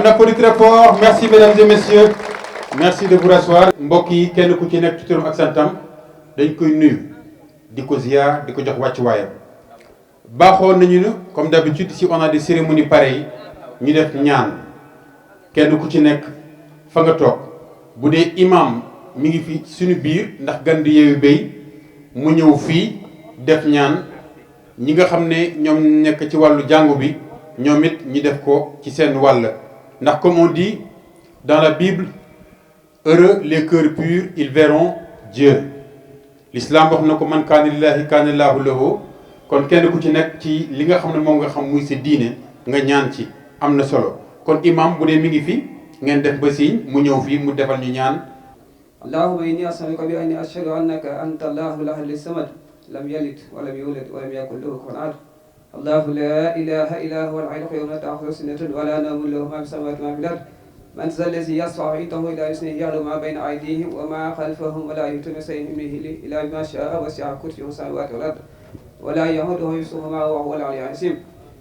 applaudit très fort. Merci mesdames et messieurs. Merci de vous rasseoir. mbokk yi kenn ku ci nekk ci turam ak santam dañ koy nuyu di ko ziar di ko jox wàccuwaayam. baaxoon nañu ne comme d'habitude si on a des cérémonies pareilles ñu def ñaan kenn ku ci nekk fa nga toog bu dee imam mi ngi fi suñu biir ndax gan di yeewu béy mu ñëw fii def ñaan ñi nga xam ne ñoom nekk ci wàllu jàngu bi ñoom it ñi def ko ci seen wàll ndax comme on dit dans la Bible heureux les cœurs purs ils verront Dieu l'islam wax na ko man kaana lillahi kaana llaahu lahu kon kenn ku ci nekk ci li nga xam ne moom nga xam muy sa diine nga ñaan ci am na solo kon imam bu dee mi ngi fi ngeen def ba signe mu ñëw fii mu defal ñu ñaan allahumma inni as'aluka bi anni ashhadu annaka anta allahu al-ahad as-samad lam yalid wa lam yulad wa lam yakul lahu kufuwan ahad allahu la ilaha illa huwa al-hayyul qayyum la ta'khudhuhu sinatun wa la nawmun lahu ma fi as-samawati wa ma fi al-ard man dha alladhi yashfa'u 'indahu illa bi'iznihi ya'lamu ma bayna aydihim wa ma khalfahum wa la yuhituna bi shay'in min ilmihi illa bima sha'a wasi'a kursiyyuhu as-samawati wal ard wa la yahuduhu hifdhuhuma wa huwa al-'aliyyul 'azim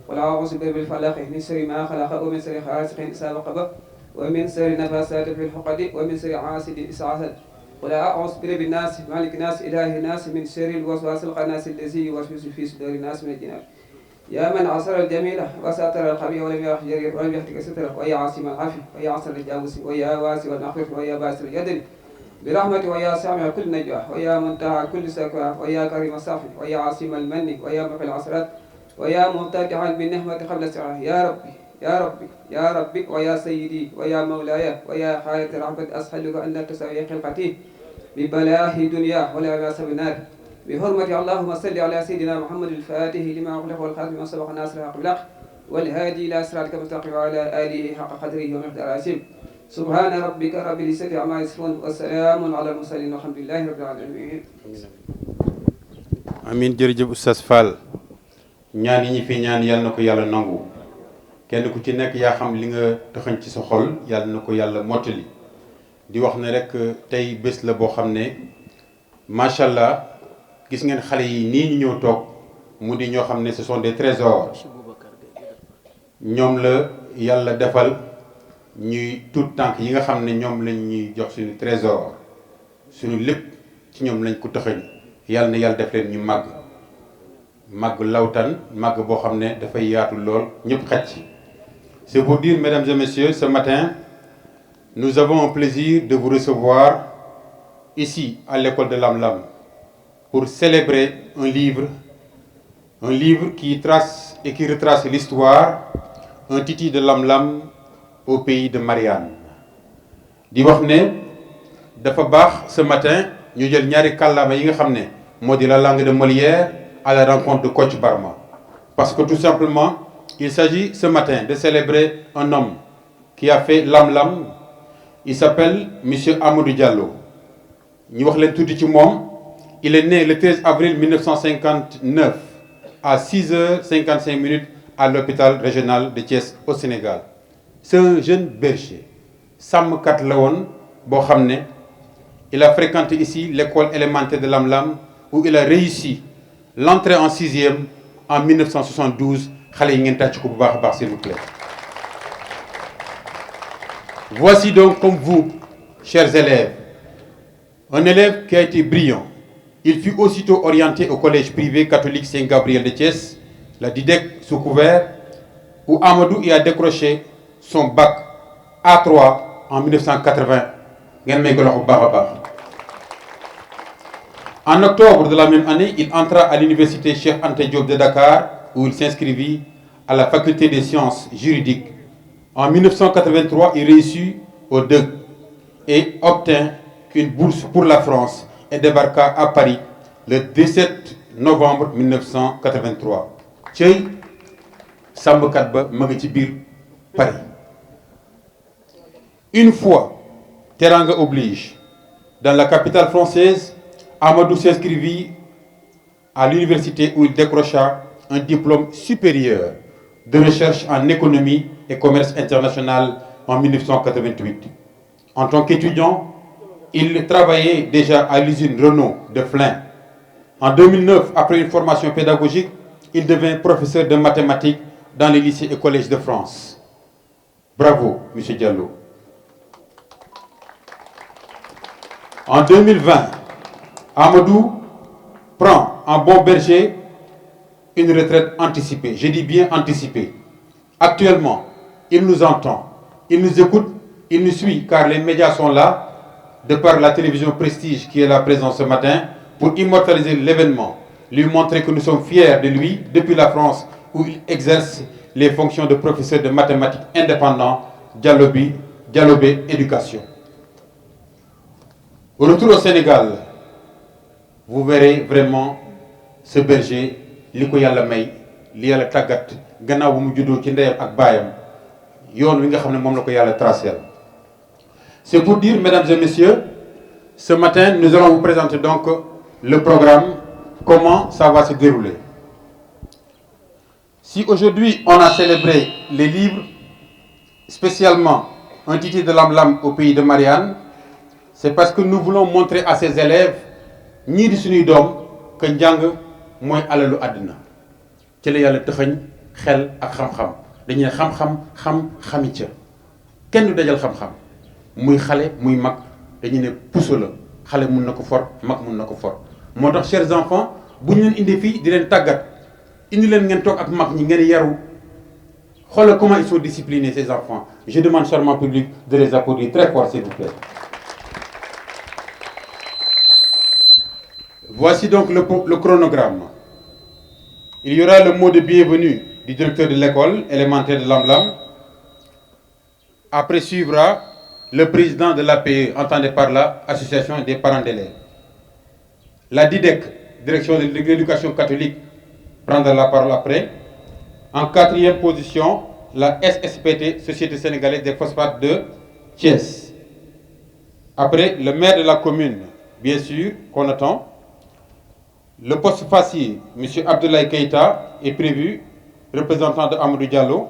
wa la a'udhu bi falaq min sharri ma khalaqa wa min sharri ghasiqin idha waqab ومن شر النفاثات في العقد ومن شر حاسد إذا حسد ولا أعوذ برب الناس مالك الناس إله الناس من شر الوسواس الخناس الذي يوسوس في صدور الناس من الجنان يا من عصر الجميل وستر الخبيث ولم يحجر ولم يحتك ستره ويا عاصم العافية ويا عصر الجاوس ويا واسع المغفرة ويا باسل اليد برحمة ويا سامع كل نجوى ويا منتهى كل سكوى ويا كريم الصافي ويا عاصم المن ويا مقل العصرات ويا مبتدعا بالنعمة قبل السعة يا ربي يا ربي يا ربي ويا سيدي ويا مولاي ويا خالق رحمة أسألك أن لا تسوي خلقتي ببلاه دنيا ولا باس بالنار بحرمة اللهم صل على سيدنا محمد الفاتح لما أغلق والخاتم ما سبق الناس الحق بالحق والهادي إلى صراطك المستقيم وعلى آله حق قدره ومقداره العظيم سبحان ربك رب العزة عما يصفون والسلام على المرسلين والحمد لله رب العالمين. amiin jërëjëf Oustaz Fall ñaan yi ñu fi ñaan yàlla na ko yàlla nangu. kenn ku ci nekk yaa xam li nga taxañ ci sa xol yàlla na ko yàlla mottali di wax ne rek tey bés la boo xam ne macha allah gis ngeen xale yi nii ñu ñëw toog mu di ñoo xam ne ce sont des trésors ñoom la yàlla defal ñuy tout tànk yi nga xam ne ñoom lañ ñuy jox suñu trésor suñu lépp ci ñoom lañ ko taxañ yàlla na yàlla def leen ñu màgg lawtan màgg boo xam ne dafay yaatu lool ñëpp xaj ci. C'est pour dire, mesdames et messieurs, ce matin, nous avons un plaisir de vous recevoir ici, à l'école de Lam-Lam, pour célébrer un livre qui trace et qui retrace l'histoire, un titi de Lam-Lam au pays de Marianne. di wax ne dafa baax ce matin ñu jël ñaari kàllaama yi nga xam ne moo di la langue de Molière à la rencontre de Kocc Barma parce que tout simplement il s'agit ce matin de célébrer un homme qui a fait Lam-Lam. Il s'appelle Monsieur Amadou Diallo. ñu wax leen tuuti ci moom. Il est né le 13 avril 1959 à 6h55 à l'hôpital régional de Thiès au Sénégal. C'est un jeune berger. sàmmkat la woon boo xam ne il a fréquenté ici l'école élémentaire de Lam-Lam où il a réussi l'entrée en 6e en 1972. xale yi ngeen tàcc ko bu baax a baax s'il vous plaît. Voici donc comme vous, chers élèves, un élève qui a été brillant. Il fut aussitôt orienté au collège privé catholique Saint-Gabriel de Thiès, la DIDEC sous couvert, où Amadou y a décroché son bac A3 en 1980. ngeen may ko loxo bu baax a baax. En octobre de la même année, il entra à l'université Cheikh Anta Diop de Dakar, où il s'inscrivit à la faculté des sciences juridiques. En 1983, il réussit au DEC et obtint une bourse pour la France et débarqua à Paris le 17 novembre 1983. cey sàmmkat ba ma ngi ci biir Paris. Une fois, teranga oblige, dans la capitale française, Amadou s'inscrivit à l'université où il décrocha un diplôme supérieur de recherche en économie et commerce international en 1988. En tant qu'étudiant, il travaillait déjà à l'usine Renault de Flins. En 2009, après une formation pédagogique, il devint professeur de mathématiques dans les lycées et collèges de France. Bravo, M. Diallo. En 2020, Amadou prend en bon berger une retraite anticipée. Je dis bien anticipée. Actuellement, il nous entend, il nous écoute, il nous suit, car les médias sont là, de par la télévision Prestige qui est là présente ce matin, pour immortaliser l'événement, lui montrer que nous sommes fiers de lui depuis la France, où il exerce les fonctions de professeur de mathématiques indépendant, Dialobé Éducation. Au retour au Sénégal, vous verrez vraiment ce berger li ko yàlla may li yàlla tàggat gannaaw bu mu juddoo ci ndeyam ak baayam yoon wi nga xam ne moom la ko yàlla tracé. C'est pour dire, mesdames et messieurs, ce matin, nous allons vous présenter donc le programme, comment ça va se dérouler. Si aujourd'hui on a célébré les livres, spécialement un Titi de Lam-Lam au pays de Marianne, c'est parce que nous voulons montrer à ces élèves ñii di suñuy doom que njàng mooy alalu àddina ci la yàlla tëxañ xel ak xam-xam dañuy ne xam-xam xami ca kenn du dajal xam-xam muy xale muy mag dañuy ne puso la xale mun na ko for mag mun na ko for moo tax chers enfants bu ñu leen indi fii di leen tàggat indi leen ngeen toog ak mag ñi ngeen yaru xoolal comment ils sont disciplinés ces enfants. Je demande charmant public de les applaudir très fort s'il vous plaît. Voici donc le chronogramme. Il y aura le mot de bienvenue du directeur de l'école élémentaire de Lam-Lam. Après suivra le président de l'APE, entendez par là, Association des parents d'élèves. La DIDEC, direction de l'éducation catholique, prendra la parole après. En quatrième position, la SSPT, Société sénégalaise des phosphates de Thiès. Après, le maire de la commune, bien sûr, qu'on attend. Le poste facier, M. Abdoulaye Keïta, est prévu, représentant de Amadou Diallo.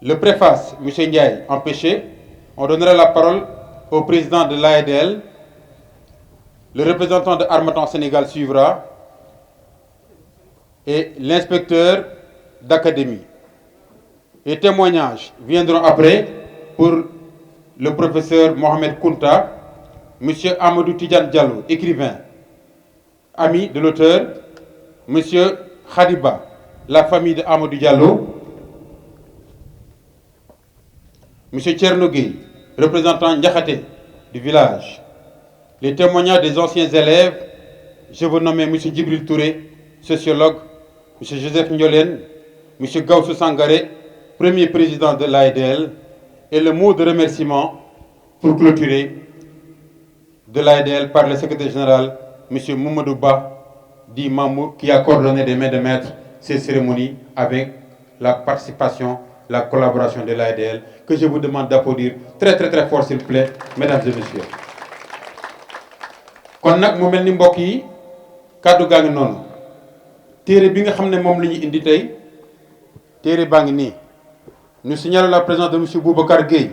Le préface, M. Ndiaye, empêché. On donnera la parole au président de l'AEDL. Le représentant de Harmattan Sénégal suivra. Et l'inspecteur d'académie. Les témoignages viendront après pour le professeur Mohamed Kounta, M. Amadou Tidjane Diallo, écrivain, ami de l'auteur, M. Khadiba, la famille de Amadou Diallo, M. Tchernogui, représentant Ndiakhate du village. Les témoignages des anciens élèves, je vous nomme M. Djibril Touré, sociologue, M. Joseph Ndiolen, M. Gaussou Sangaré, premier président de l'AEDL, et le mot de remerciement pour clôturer de l'AEDL par le secrétaire général, M. Moumadou Ba, dit Mamour, qui a coordonné des mains de maître ces cérémonies avec la participation, la collaboration de l'AEDL, que je vous demande d'applaudir très très très fort s'il vous plaît, mesdames et messieurs. kon nag mu mel ni mbokk yi kàddu gaa ngi noonu téere bi nga xam ne moom la ñu indi tey téere baa ngi nii nous signalons la présence de M. Boubacar Gueye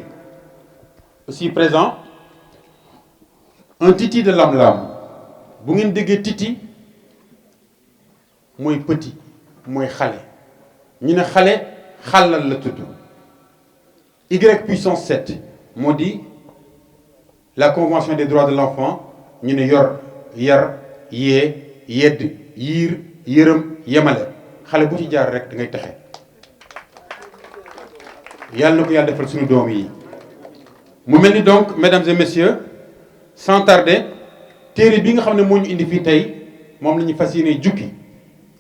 aussi présent un Titi de Lam-Lam bu ngeen déggee Titi mooy petit mooy xale ñu ne xale xàllal la tudd Y puissance 7 moo di la convention des droits de l'enfant ñu ne yor yar yee yedd yiir yërëm yemale xale bu ci jaar rek da ngay texe yàlla na ko yàlla defal suñu doom yi mu mel ni donc mesdames et messieurs sans tarder téere bi nga xam ne moo ñu indi fii tey moom la ñu fas yéene jukki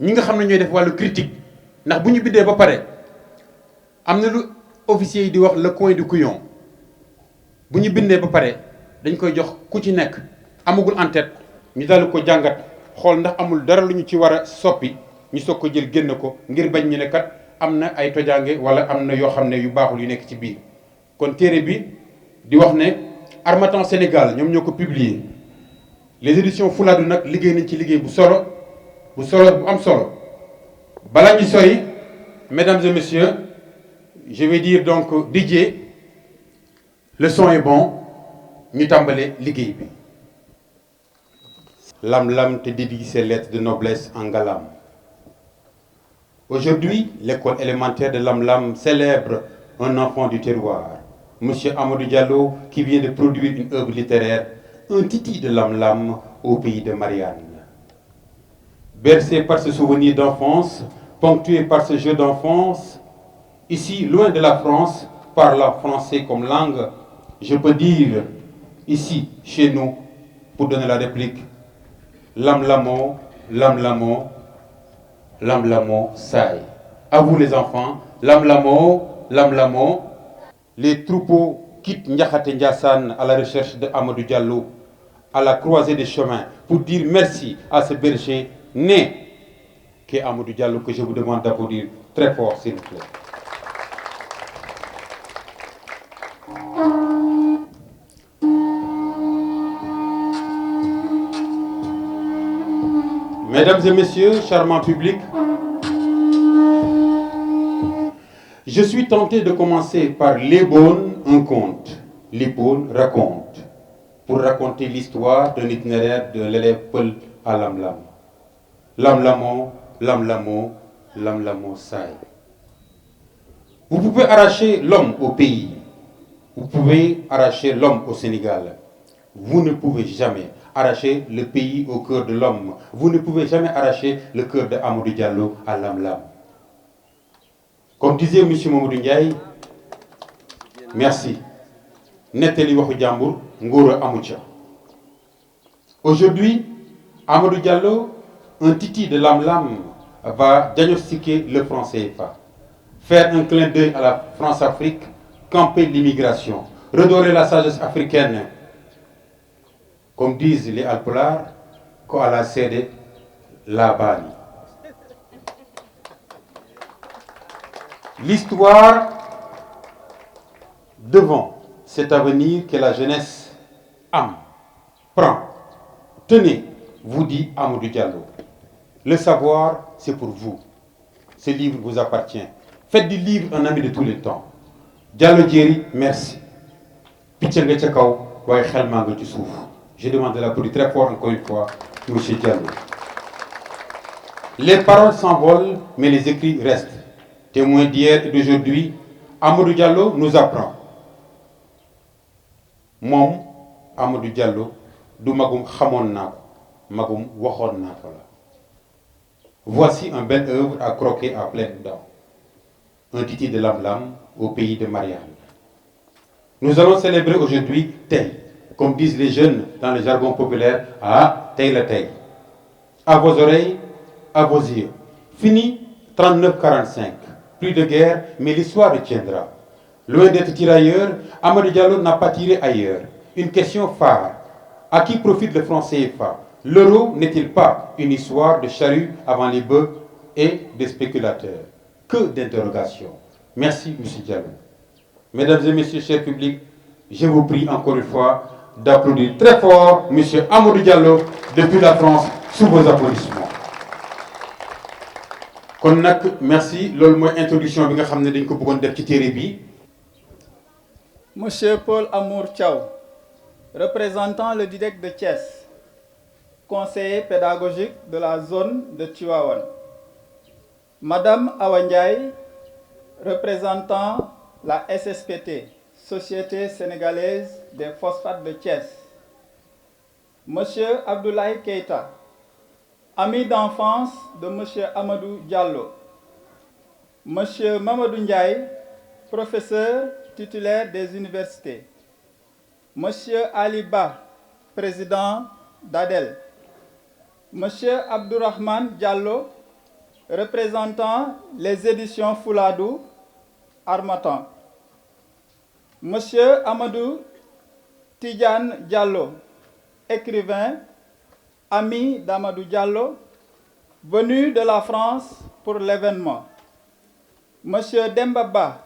ñi nga xam ne ñooy def wàllu critique ndax bu ñu bindee ba pare am na lu officier yi di wax le coin du couillon bu ñu bindee ba pare dañ koy jox ku ci nekk amagul en tête ñu dalu ko jàngat xool ndax amul dara lu ñu ci war a soppi ñu soog ko jël génn ko ngir bañ ñu ne kat am na ay tojaange wala am na yoo xam ne yu baaxul yu nekk ci biir kon téere bi di wax ne Harmattan Sénégal ñoom ñoo ko publier les éditions Fouladou nag liggéey nañ ci liggéey bu am solo balaa ñu sori mesdames et messieurs je vais dire donc Didier le son est bon ñu tàmbale liggéey bi Lam-Lam te dédie ses lettres de noblesse en galam. Aujourd'hui, l'école élémentaire de Lam-Lam célèbre un enfant du terroir, Monsieur Amadou Diallo, qui vient de produire une œuvre littéraire, un titi de Lam-Lam au pays de Marianne. Bercé par ce souvenir d'enfance, ponctué par ce jeu d'enfance, ici, loin de la France, parlant français comme langue, je peux dire, ici, chez nous, pour donner la réplique, Lam-Lamo, Lam-Lamo, Lam-Lamo, Saï. À vous les enfants, Lam-Lamo, Lam-Lamo. Les troupeaux quittent Ndiakhate Ndiassane à la recherche de Amadou Diallo, à la croisée des chemins, pour dire merci à ce berger né qu'est Amadou Diallo, que je vous demande d'applaudir très fort, s'il vous plaît. Mesdames et messieurs, charmant public, je suis tenté de commencer par l'Ébône, un conte. L'Ébône raconte, pour raconter l'histoire d'un itinéraire de l'élève Peul à Lam-Lam. Lam-Lamo, Lam-Lamo, Lam-Lamo, Saï. Vous pouvez arracher l'homme au pays, vous pouvez arracher l'homme au Sénégal. Vous ne pouvez jamais arracher le pays au cœur de l'homme. Vous ne pouvez jamais arracher le cœur de Amadou Diallo à Lam-Lam. Comme disait M. Mamadou Ndiaye, merci. Netteli waxu jàmbur ngóora amu ca. Aujourd'hui, Amadou Diallo, un titi de Lam-Lam, va diagnostiquer le franc CFA, faire un clin d'œil à la France-Afrique, camper l'immigration, redorer la sagesse africaine. Comme disent les Alpolars, ko ala sede la bani. L'histoire devant cet avenir que la jeunesse âme, prend. Tenez, vous dit Amadou Diallo. Le savoir, c'est pour vous. Ce livre vous appartient. Faites du livre un ami de tous les temps. Diallo Djeri, merci. Pitcha nga ca kaw, waaye xel maa nga ci suuf. Je demande de l'applaudir très fort encore une fois, M. Diallo. Les paroles s'envolent, mais les écrits restent. Témoin d'hier et d'aujourd'hui, Amadou Diallo nous apprend. Mom, Amadou Diallo, du magum xamon naa ko, magum waxoon naa ko la. Voici un bel œuvre à croquer à pleines dents. Un titi de Lam-Lam au pays de Marianne. Nous allons célébrer aujourd'hui Tay. Comme disent les jeunes dans le jargon populaire, ah, Tay la Tay. À vos oreilles, à vos yeux. Fini 39-45. Plus de guerre, mais l'histoire retiendra. Loin d'être tirailleur, Amadou Diallo n'a pas tiré ailleurs. Une question phare. À qui profite le franc CFA? L'euro n'est-il pas une histoire de charrue avant les bœufs et des spéculateurs? Que d'interrogations. Merci, M. Diallo. Mesdames et messieurs, chers publics, je vous prie encore une fois d'applaudir très fort M. Amadou Diallo depuis la France sous vos applaudissements. Kon nak merci loolu mooy introduction bi nga xam ne dañ ko bëggoon def ci téere bi. Monsieur Paul Amour Thiaw, représentant le DIDEC de Thiès, conseiller pédagogique de la zone de Tivaouane. Madame Awa Ndiaye, représentant la SSPT, Société sénégalaise des phosphates de Thiès. Monsieur Abdoulaye Keita, ami d'enfance de Monsieur Amadou Diallo. Monsieur Mamadou Ndiaye, professeur titulaire des universités. Monsieur Ali Ba, président d'ADEL. Monsieur Abdourahmane Diallo, représentant les éditions Fouladou, Harmattan. Monsieur Amadou Tidjane Diallo, écrivain, ami d'Amadou Diallo, venu de la France pour l'événement. Monsieur Demba Ba,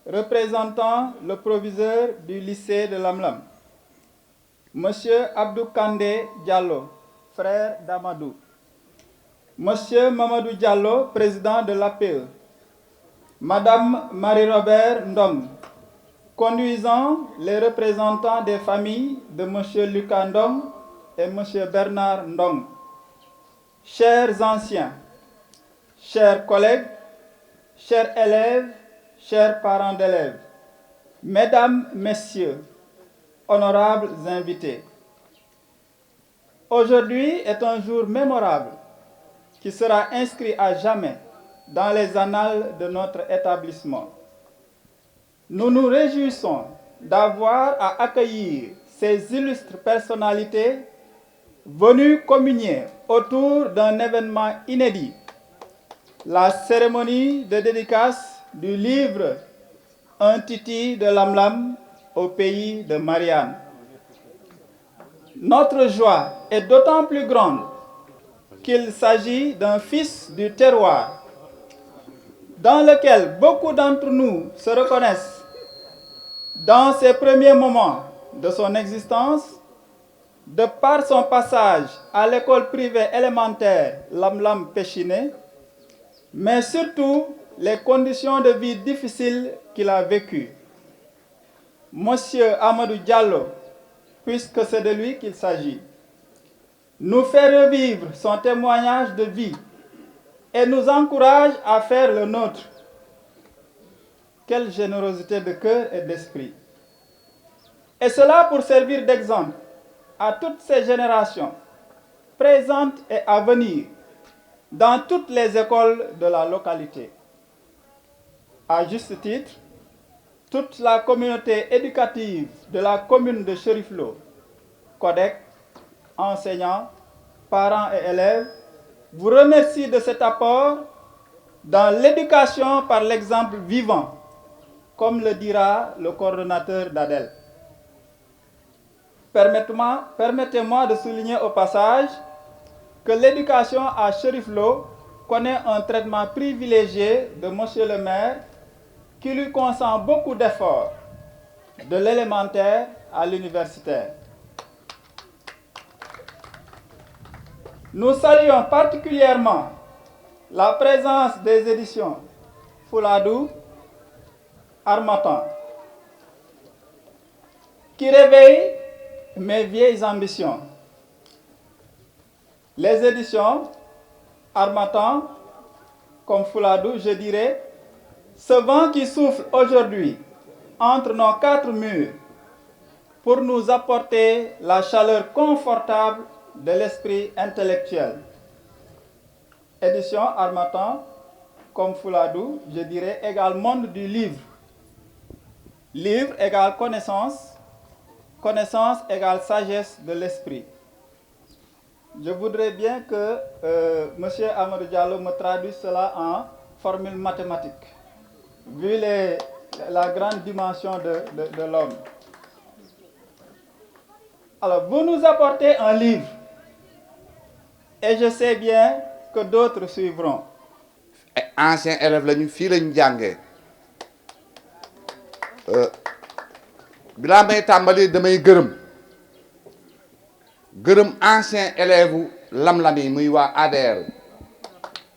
représentant le proviseur du lycée de Lam-Lam. Monsieur Abdou Kandé Diallo, frère d'Amadou. Monsieur Mamadou Diallo, président de l'APE. Madame Marie-Robert Ndong, conduisant les représentants des familles de Monsieur Lucas Ndong et Monsieur Bernard Ndong. Chers anciens, chers collègues, chers élèves, chers parents d'élèves, mesdames, messieurs, honorables invités, aujourd'hui est un jour mémorable qui sera inscrit à jamais dans les annales de notre établissement. Nous nous réjouissons d'avoir à accueillir ces illustres personnalités venues communier autour d'un événement inédit, la cérémonie de dédicace du livre Un Titi de Lamlam au pays de Marianne. Notre joie est d'autant plus grande qu'il s'agit d'un fils du terroir, dans lequel beaucoup d'entre nous se reconnaissent dans ses premiers moments de son existence, de par son passage à l'école privée élémentaire Lamlam Péchiné, mais surtout les conditions de vie difficiles qu'il a vécues. Monsieur Amadou Diallo, puisque c'est de lui qu'il s'agit, nous fait revivre son témoignage de vie et nous encourage à faire le nôtre. Quelle générosité de cœur et d'esprit. Et cela pour servir d'exemple à toutes ces générations, présentes et à venir, dans toutes les écoles de la localité. À juste titre, toute la communauté éducative de la commune de Cherif Lo, CODEC, enseignants, parents et élèves, vous remercie de cet apport dans l'éducation par l'exemple vivant, comme le dira le coordonnateur d'ADEL. Permettez-moi de souligner au passage que l'éducation à Cherif Lo connaît un traitement privilégié de Monsieur le maire qui lui consent beaucoup d'efforts, de l'élémentaire à l'universitaire. Nous saluons particulièrement la présence des éditions Fouladou, Harmattan, qui réveillent mes vieilles ambitions. Les éditions Harmattan, comme Fouladou, je dirais, ce vent qui souffle aujourd'hui entre nos quatre murs pour nous apporter la chaleur confortable de l'esprit intellectuel. Édition Harmattan, comme Fouladou, je dirais, égale monde du livre. Livre égale connaissance, connaissance égale sagesse de l'esprit. Je voudrais bien que M. Amadou Diallo me traduise cela en formule mathématique, vu la grande dimension de l'homme. Alors, vous nous apportez un livre, et je sais bien que d'autres suivront. Ancien élève lañu fii lañu jàngee bilaa may tàmbali damay gërëm ancien élève Lamlam yi muy waa ADR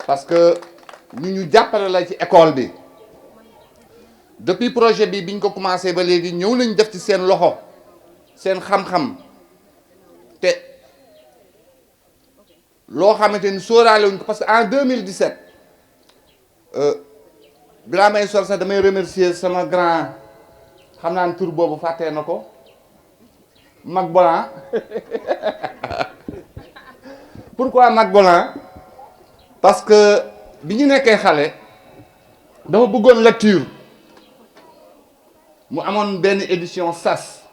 parce que ñu jàppale la ci école bi depuis projet bi biñ ko commencé ba léegi ñëw nañ def ci seen loxo seen xam-xam te loo xamante ni sóoraale wuñ ko parce que en 2017 bilaa may sol sax damay remercier sama grand xam naa ne tur boobu fàttee na ko Mac Bolan. Pourquoi Mac Bolan? Parce que bi ñu nekkee xale dama bëggoon lecture mu amoon benn édition sas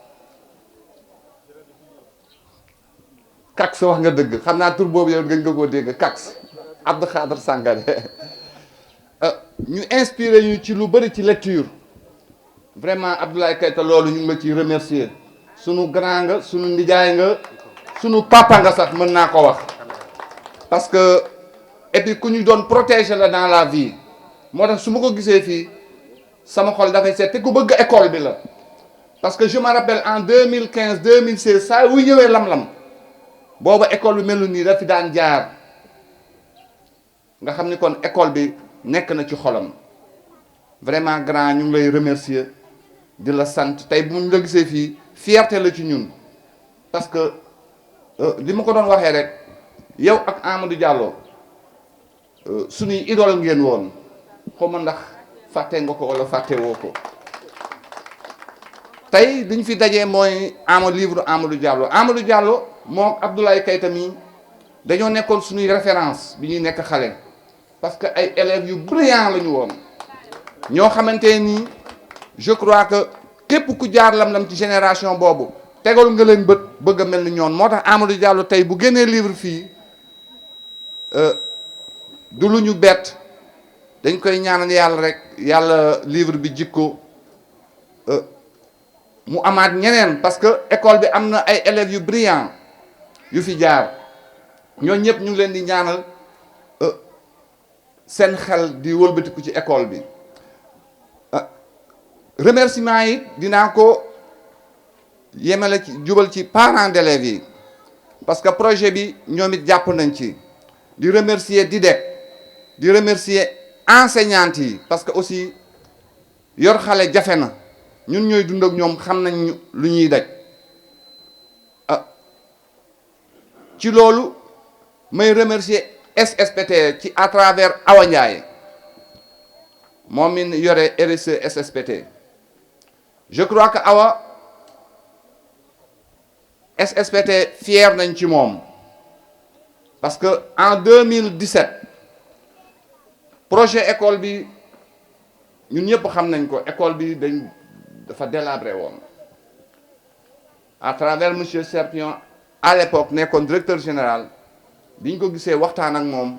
Kax wax nga dëgg xam naa tur boobu yow nga koo dégg Kax Abdou Khadre Sangaré ñu inspiré ñu ci lu bëri ci lecture vraiment Abdoulaye Keita loolu ñu ngi la ciy remercier sunu grand nga sunu ndijaay nga sunu papa nga sax mën naa ko wax parce que et puis ku ñu doon protéger la dans la vie moo tax su ma ko gisee fii sama xol dafay seet te ku bëgg école bi la parce que je me rappelle en 2015 2016 saa wu ñëwee Lamlam booba école bi melu nii dafi daan jaar nga xam ni kon école bi nekk na ci xolam vraiment grand ñu ngi lay remercier di la sant tey bu ñu la gisee fii fierté la ci ñun parce que li ma ko doon waxee rek yow ak Amadou Diallo suñuy idole ngeen woon xaw ma ndax fàtte nga ko wala fàtte woo ko tey li ñu fi dajee mooy livre Amadou Diallo moom Abdoulaye Keita mi dañoo nekkoon suñuy référence bi ñuy nekk xale parce que ay élèves yu brillant la ñu woon ñoo xamante ni je crois que képp ku jaar lam-lam ci génération boobu tegal nga leen bët bëgg a mel ni ñoon moo tax Amadou Diallo tey bu génnee livre fii du lu ñu bett dañ koy ñaanal yàlla rek yàlla livre bi jikko mu amaat ñeneen parce que école bi am na ay élèves yu brillant yu fi jaar ñoo ñëpp ñu ngi leen di ñaanal seen xel di wëlbatiku ci école bi remerciement yi dinaa ko yemale ci jubal ci parents d'élèves yi parce que projet bi ñoom it jàpp nañ ci di remercier DIDEC di remercier enseignantes yi parce que aussi yor xale jafe na ñun ñooy dund ak ñoom xam nañ lu ñuy daj ci loolu may remercier SSPT ci à travers Awa Ndiaye moom mi yore RSE SSPT je crois que Awa SSPT fier nañ ci moom parce que en 2017 projet école bi ñun ñëpp xam nañ ko école bi dafa délabré woon à travers monsieur Serpion à l'époque nekkoon directeur général bi ñu ko gisee waxtaan ak moom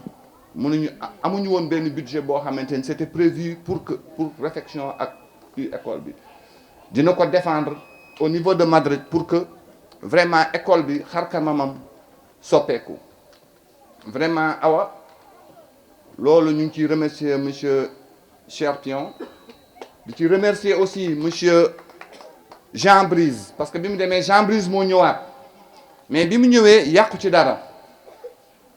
mënuñu amuñu woon benn budget boo xamante ni c'était prévu pour réfection ak école bi dina ko défendre au niveau de Madrid pour que vraiment école bi xarkanamam soppeeku vraiment Awa loolu ñu ngi ciy remercier monsieur Serpion di ci remercier aussi monsieur Jean Brise parce que bi mu demee Jean Brise moo ñëwaat mais bi mu ñëwee yàqu ci dara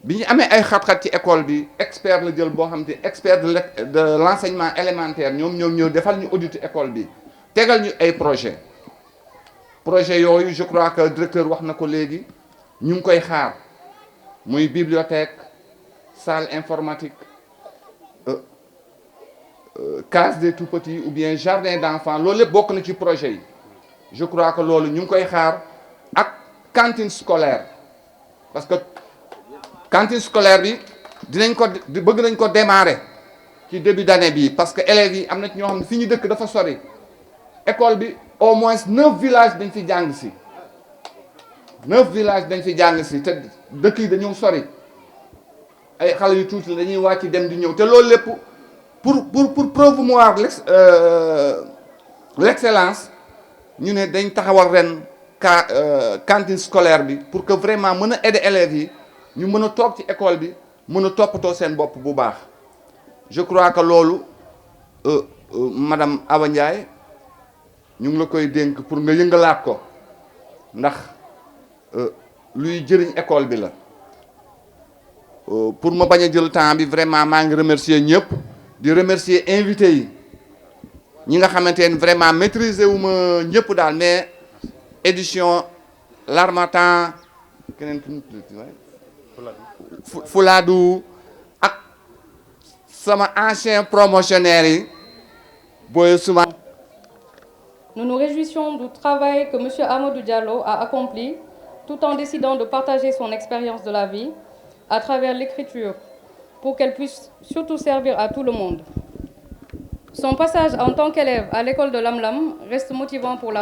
bi ñu amee ay xat-xat ci école bi expert la jël boo xam te expert de l'enseignement élémentaire ñoom ñëw defal ñu audit école bi tegal ñu ay projet yooyu je crois que directeur wax na ko léegi ñu ngi koy xaar muy bibliothèque salle informatique case des tout-petits ou bien jardin d'enfants loolu lépp bokk na ci projet yi je crois que loolu ñu ngi koy xaar ak cantine scolaire parce que cantine scolaire bi bëgg nañ ko démarrer ci début d'année bi parce que élèves yi am na ci ñoo xam ne fi ñu dëkk dafa sori école bi au moins 9 villages dañ fi jàng si 9 villages dañ fi jàng si te dëkk yi dañoo sori ay xale yu tuuti la dañuy wàcc dem di ñëw te loolu lépp pour promouvoir l'excellence ñu ne dañ taxawal ren cantine scolaire bi pour que vraiment mën a aider élèves yi ñu mën a toog ci école bi mën a toppatoo seen bopp bu baax je crois que loolu madame Awa Ndiaye ñu ngi la koy dénk pour nga yëngalaat ko ndax luy jëriñ école bi la pour ma bañ a jël temps bi vraiment maa ngi remercier ñëpp di remercier invités yi ñi nga xamante ne vraiment maîtriser wu ma ñëpp daal mais édition l'Harmattan keneen Fuladu ak sama ancien promotionnaire yi booy suma. Nous nous réjouissons du travail que M. Amadou Diallo a accompli tout en décidant de partager son expérience de la vie à travers l'écriture pour qu'elle puisse surtout servir à tout le monde. Son passage en tant qu'élève à l'école de Lamlam reste motivant pour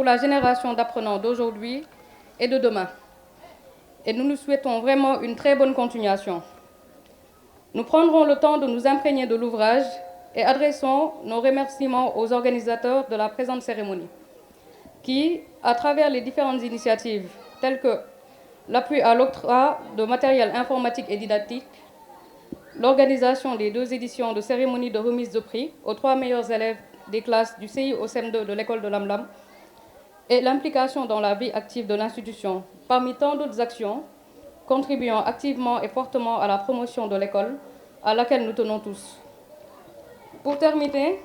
la génération d'apprenants d'aujourd'hui et de demain. Et nous nous souhaitons vraiment une très bonne continuation. Nous prendrons le temps de nous imprégner de l'ouvrage et adressons nos remerciements aux organisateurs de la présente cérémonie, qui, à travers les différentes initiatives telles que l'appui à l'octroi de matériel informatique et didactique, l'organisation des 2 éditions de cérémonie de remise de prix aux 3 meilleurs élèves des classes du CI au CM2 de l'école de Lamlam et l'implication dans la vie active de l'institution, parmi tant d'autres actions, contribuant activement et fortement à la promotion de l'école à laquelle nous tenons tous. Pour terminer,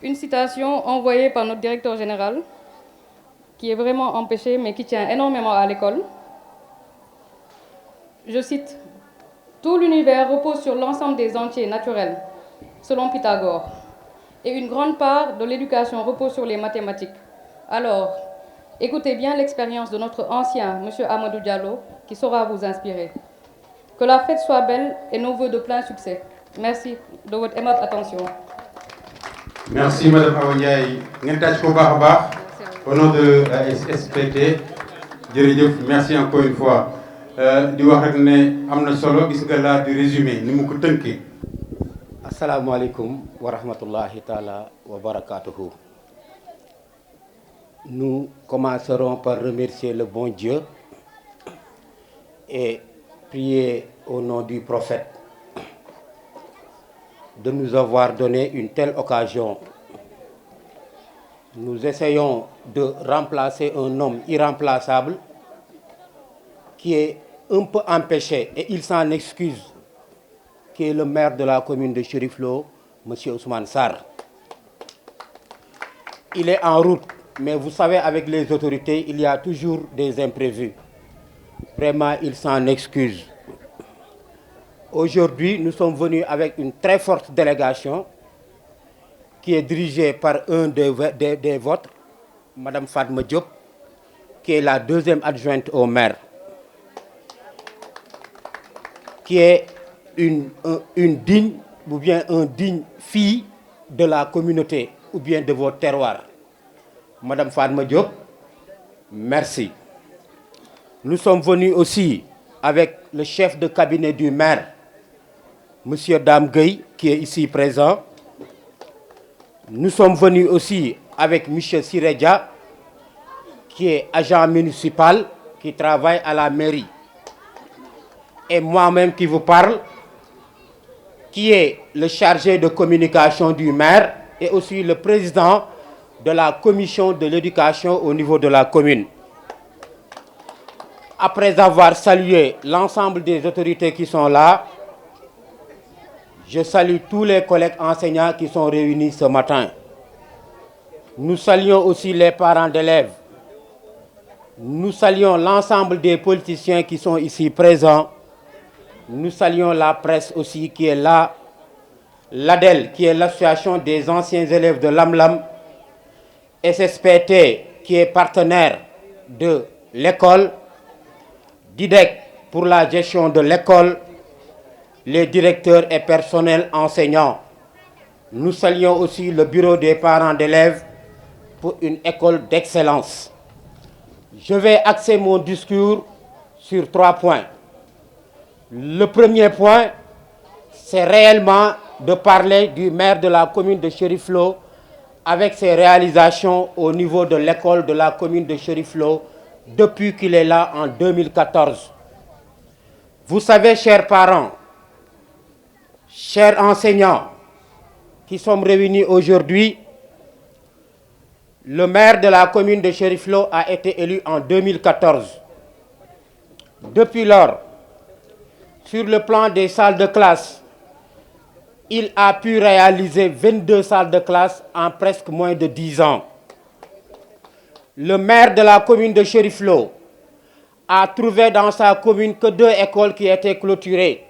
une citation envoyée par notre directeur général, qui est vraiment empêché, mais qui tient énormément à l'école. Je cite: « Tout l'univers repose sur l'ensemble des entiers naturels. selon Pythagore. Et une grande part de l'éducation repose sur les mathématiques. Alors, écoutez bien l'expérience de notre ancien, M. Amadou Diallo, qui saura vous inspirer. Que la fête soit belle et nos vœux de plein succès. Merci de votre aimable attention. Merci Madame Awa Ndiaye. Au nom de la SPT, merci encore une fois. Di wax rek ne amna solo gis nga la di résumé ni mu ko tënkee. Assalamu alaikum wa rahmatullahi ta'ala wa barakatuhu. Nous commencerons par remercier le bon Dieu et prier au nom du prophète de nous avoir donné une telle occasion. Nous essayons de remplacer un homme irremplaçable qui est un peu empêché, et il s'en excuse, qui est le maire de la commune de Cherif Lo, M. Ousmane Sarr. Il est en route, mais vous savez, avec les autorités, il y a toujours des imprévus. Vraiment, il s'en excuse. Aujourd'hui, nous sommes venus avec une très forte délégation qui est dirigée par un des vôtres, Mme Fatma Diop, qui est la deuxième adjointe au maire, qui est une digne ou bien un digne fille de la communauté ou bien de votre terroir. Madame Fatma Diop, merci. Nous sommes venus aussi avec le chef de cabinet du maire, M. Dame Gueye, qui est ici présent. Nous sommes venus aussi avec M. Siredja, qui est agent municipal, qui travaille à la mairie. Et moi-même qui vous parle, qui est le chargé de communication du maire et aussi le président de la commission de l'éducation au niveau de la commune. Après avoir salué l'ensemble des autorités qui sont là, je salue tous les collègues enseignants qui sont réunis ce matin. Nous saluons aussi les parents d'élèves. Nous saluons l'ensemble des politiciens qui sont ici présents. Nous saluons la presse aussi qui est là, l'ADEL qui est l'association des anciens élèves de l'AMLAM, SSPT qui est partenaire de l'école, DIDEC pour la gestion de l'école, les directeurs et personnels enseignants. Nous saluons aussi le bureau des parents d'élèves pour une école d'excellence. Je vais axer mon discours sur 3 points. Le premier point, c'est réellement de parler du maire de la commune de Cherif Lo avec ses réalisations au niveau de l'école de la commune de Cherif Lo depuis qu'il est là en 2014. Vous savez, chers parents, chers enseignants qui sont réunis aujourd'hui, le maire de la commune de Cherif Lo a été élu en 2014. Depuis lors, sur le plan des salles de classe, il a pu réaliser 22 salles de classe en presque moins de 10 ans. Le maire de la commune de Cherif Lo a trouvé dans sa commune que 2 écoles qui étaient clôturées.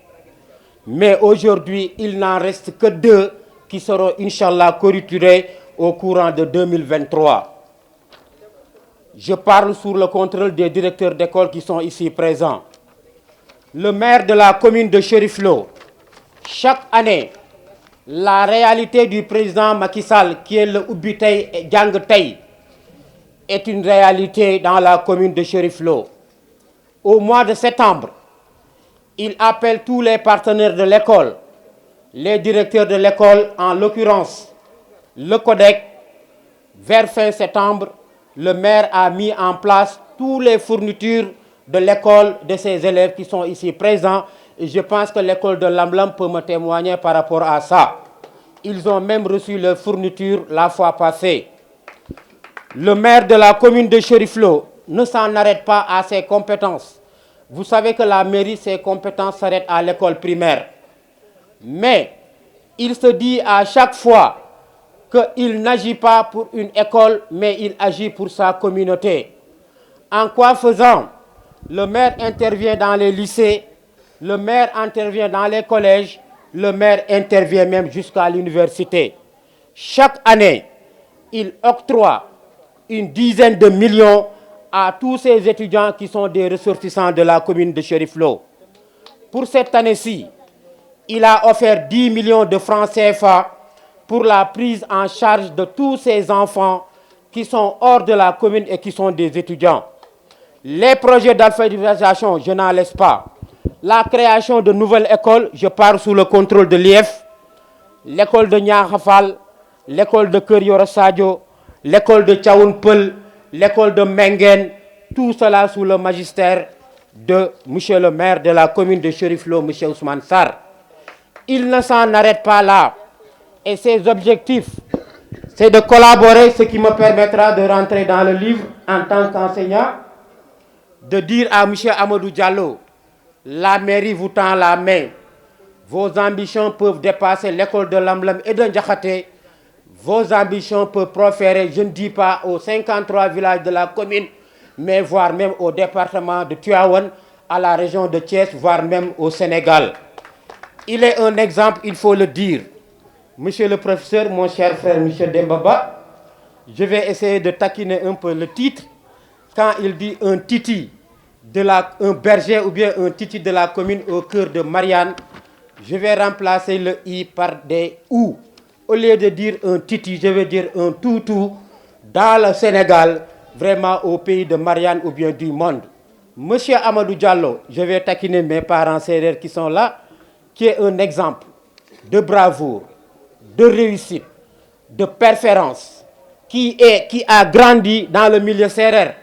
Mais aujourd'hui, il n'en reste que 2 qui seront, Inch'Allah, clôturées au courant de 2023. Je parle sous le contrôle des directeurs d'école qui sont ici présents. Le maire de la commune de Cherif Lo, chaque année, la réalité du président Macky Sall, qui est le Ubitei et Djangtei, est une réalité dans la commune de Cherif Lo. Au mois de septembre, il appelle tous les partenaires de l'école, les directeurs de l'école, en l'occurrence le CODEC. Vers fin septembre, le maire a mis en place toutes les fournitures de l'école de ses élèves qui sont ici présents. Et je pense que l'école de Lamlam peut me témoigner par rapport à ça. Ils ont même reçu leurs fournitures la fois passée. Le maire de la commune de Cherif Lo ne s'en arrête pas à ses compétences. Vous savez que la mairie, ses compétences s'arrêtent à l'école primaire. Mais il se dit à chaque fois qu'il n'agit pas pour une école, mais il agit pour sa communauté. En quoi faisant? Le maire intervient dans les lycées, le maire intervient dans les collèges, Le maire intervient même jusqu'à l'université. Chaque année, il octroie une dizaine de millions à tous ces étudiants qui sont des ressortissants de la commune de Cherif Lo. Pour cette année-ci, il a offert 10 millions de francs CFA pour la prise en charge de tous ces enfants qui sont hors de la commune et qui sont des étudiants. Les projets d'alphabétisation, je n'en laisse pas. La création de nouvelles écoles, je pars sous le contrôle de l'IEF, l'école de Niakhafal, l'école de Keur Yoro Sadio, l'école de Tchaoun Peul, l'école de Mengen, tout cela sous le magistère de M. le maire de la commune de Cherif Lo, M. Ousmane Sarr. Il ne s'en arrête pas là. Et ses objectifs, c'est de collaborer, ce qui me permettra de rentrer dans le livre en tant qu'enseignant, de dire à M. Amadou Diallo, la mairie vous tend la main. Vos ambitions peuvent dépasser l'école de Lamlam et de Ndiakhate. Vos ambitions peuvent proférer, je ne dis pas aux 53 villages de la commune, mais voire même au département de Tivaouane, à la région de Thiès, voire même au Sénégal. Il est un exemple, il faut le dire. Monsieur le professeur, mon cher frère, monsieur Dembaba, je vais essayer de taquiner un peu le titre. Quand il dit un titi, un berger ou bien un titi de la commune au cœur de Marianne, je vais remplacer le i par des ou. Au lieu de dire un titi, je vais dire un toutou dans le Sénégal, vraiment au pays de Marianne ou bien du monde. Monsieur Amadou Diallo, je vais taquiner mes parents sérères qui sont là, qui est un exemple de bravoure, de réussite, de persévérance, qui a grandi dans le milieu sérère.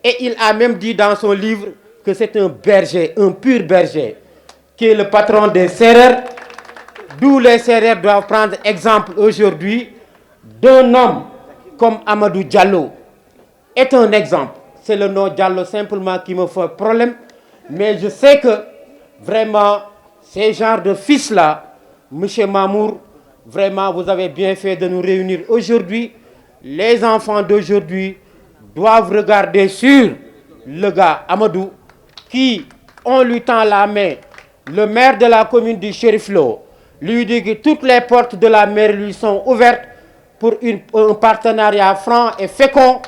Et il a même dit dans son livre que c'est un berger, un pur berger, qui est le patron des sérères, d'où les sérères doivent prendre exemple aujourd'hui d'un homme comme Amadou Diallo. Est un exemple. C'est le nom Diallo simplement qui me fait problème, mais je sais que vraiment, ces genres de fils-là, M. Mamour, vraiment, vous avez bien fait de nous réunir aujourd'hui. Les enfants d'aujourd'hui doivent regarder sur le gars Amadou, qui, on lui tend la main. Le maire de la commune du Cherif Lo lui dit que toutes les portes de la mairie lui sont ouvertes pour un partenariat franc et fécond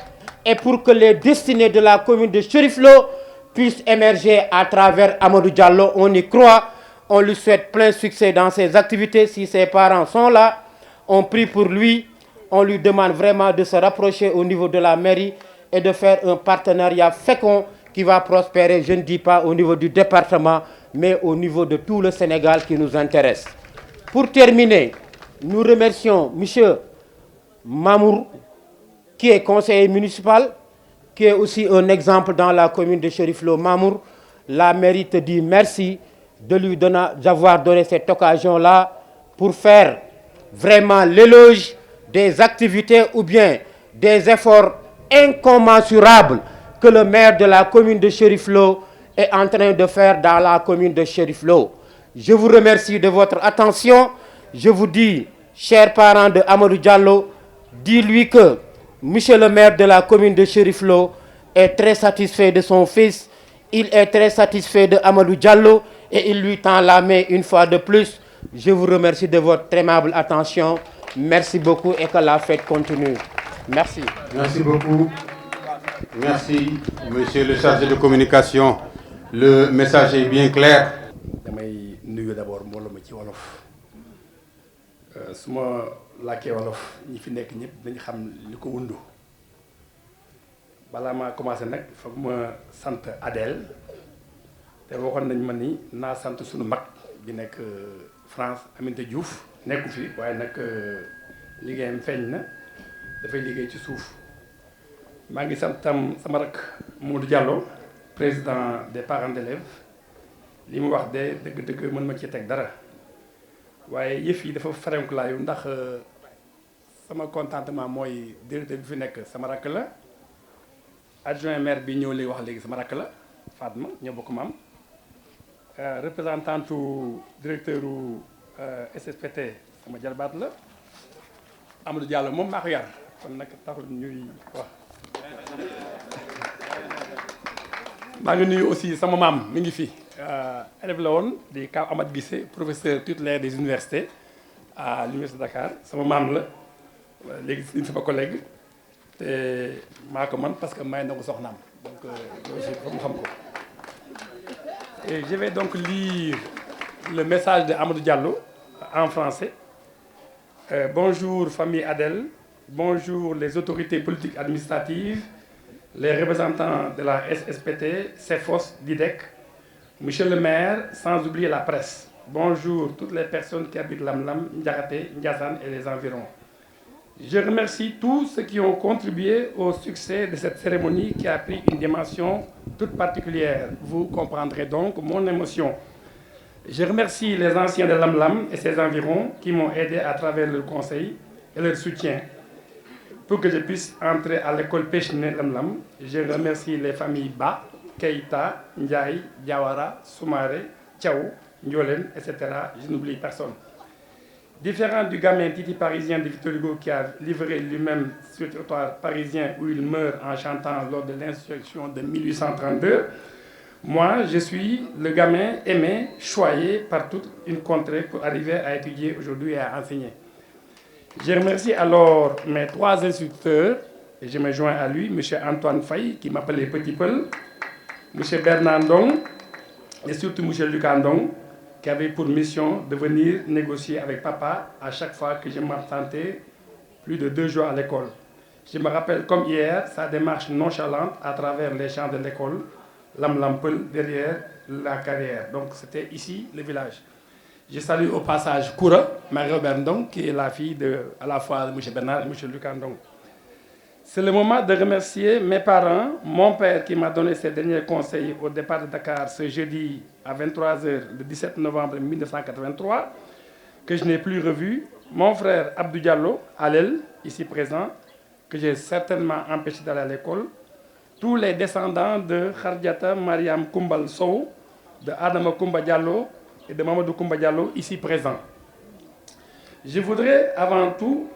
et pour que les destinées de la commune de Cherif Lo puissent émerger à travers Amadou Diallo. On y croit. On lui souhaite plein succès dans ses activités. Si ses parents sont là, on prie pour lui. On lui demande vraiment de se rapprocher au niveau de la mairie et de faire un partenariat fécond qui va prospérer, je ne dis pas au niveau du département, mais au niveau de tout le Sénégal qui nous intéresse. Pour terminer, nous remercions M. Mamour, qui est conseiller municipal, qui est aussi un exemple dans la commune de Cherif Lo. Mamour, la mairie te dit merci de lui d'avoir donné cette occasion-là pour faire vraiment l'éloge des activités ou bien des efforts incommensurables que le maire de la commune de Cherif Lo est en train de faire dans la commune de Cherif Lo. Je vous remercie de votre attention. Je vous dis, chers parents de Amadou Diallo, dis-lui que monsieur le maire de la commune de Cherif Lo est très satisfait de son fils. Il est très satisfait de Amadou Diallo et il lui tend la main une fois de plus. Je vous remercie de votre aimable attention. Merci beaucoup et que la fête continue. Merci. Merci beaucoup. Merci, monsieur le chargé de communication. Le message est bien clair. damay nuyu d'abord mbooloo ma ci wolof su ma làkkee wolof ñi fi nekk ñëpp dañu xam li ko wundu balaa maa commencé nag foog ma sant Adèle te waxoon nañ ma ni naa sant suñu mag bi nekk France Aminata Diouf nekku fi waaye nag liggéeyam feeñ na dafay liggéey ci suuf maa ngi sant tam sama rak Modou Diallo président des parents d'élèves li mu wax de dëgg-dëgg mën ma ci teg dara waaye yëf yi dafa farankulaayu ndax sama contentement mooy directeur bi fi nekk sama rakk la adjoint maire bi ñëw léegi wax léegi sama rakk la Fatma ñoo bokk maam représentantu directeur u SSPT sama jarbaat la Amadou Diallo moom maa ko yar kon nag taxul ñuy wax maa ngi nuyu aussi sama maam mi ngi fi élève la woon di Kaw Amad Guissé professeur titulaire des universités à l'université de Dakar sama maam la léegi sama collègue te maa ko man parce que may na ko soxnaam donc loolu aussi mu xam ko. Et je vais donc lire le message de Amadou Diallo en français. Bonjour famille Adel, bonjour les autorités politiques administratives, les représentants de la SSPT, CEFOS, DIDEC, monsieur le maire, sans oublier la presse. Bonjour toutes les personnes qui habitent Lamlam, Ndiakhaté, Ndiassane et les environs. Je remercie tous ceux qui ont contribué au succès de cette cérémonie qui a pris une dimension toute particulière. Vous comprendrez donc mon émotion. Je remercie les anciens de Lamlam et ses environs qui m'ont aidé à travers leur conseil et leur soutien pour que je puisse entrer à l'école Péchiné Lamlam. Je remercie les familles Ba, Keïta, Ndiaye, Diawara, Soumaré, Tchaou, Ndiolen, etc. Je n'oublie personne. Différent du gamin Titi parisien de Victor Hugo qui a livré lui-même sur le territoire parisien où il meurt en chantant lors de l'insurrection de 1832, moi, je suis le gamin aimé, choyé par toute une contrée pour arriver à étudier aujourd'hui et à enseigner. Je remercie alors mes 3 instituteurs, et je me joins à lui, M. Antoine Faye, qui m'appelait Petit Peul, M. Bernard Ndong, et surtout M. Lucas Ndong, qui avait pour mission de venir négocier avec papa à chaque fois que je m'absentais plus de 2 jours à l'école. Je me rappelle comme hier sa démarche nonchalante à travers les champs de l'école, Lamlampel, derrière la carrière. Donc c'était ici le village. Je salue au passage Koura, Marie-Robert Ndong, qui est la fille à la fois de M. Bernard et M. Lucas Ndong. C'est le moment de remercier mes parents, mon père qui m'a donné ses derniers conseils au départ de Dakar ce jeudi à 23h le 17 novembre 1983, que je n'ai plus revu, mon frère Abdou Diallo, Alel, ici présent, que j'ai certainement empêché d'aller à l'école, tous les descendants de Khardjata Mariam Koumbal Sow, de Adama Koumba Diallo et de Mamadou Koumba Diallo, ici présents. Je voudrais avant tout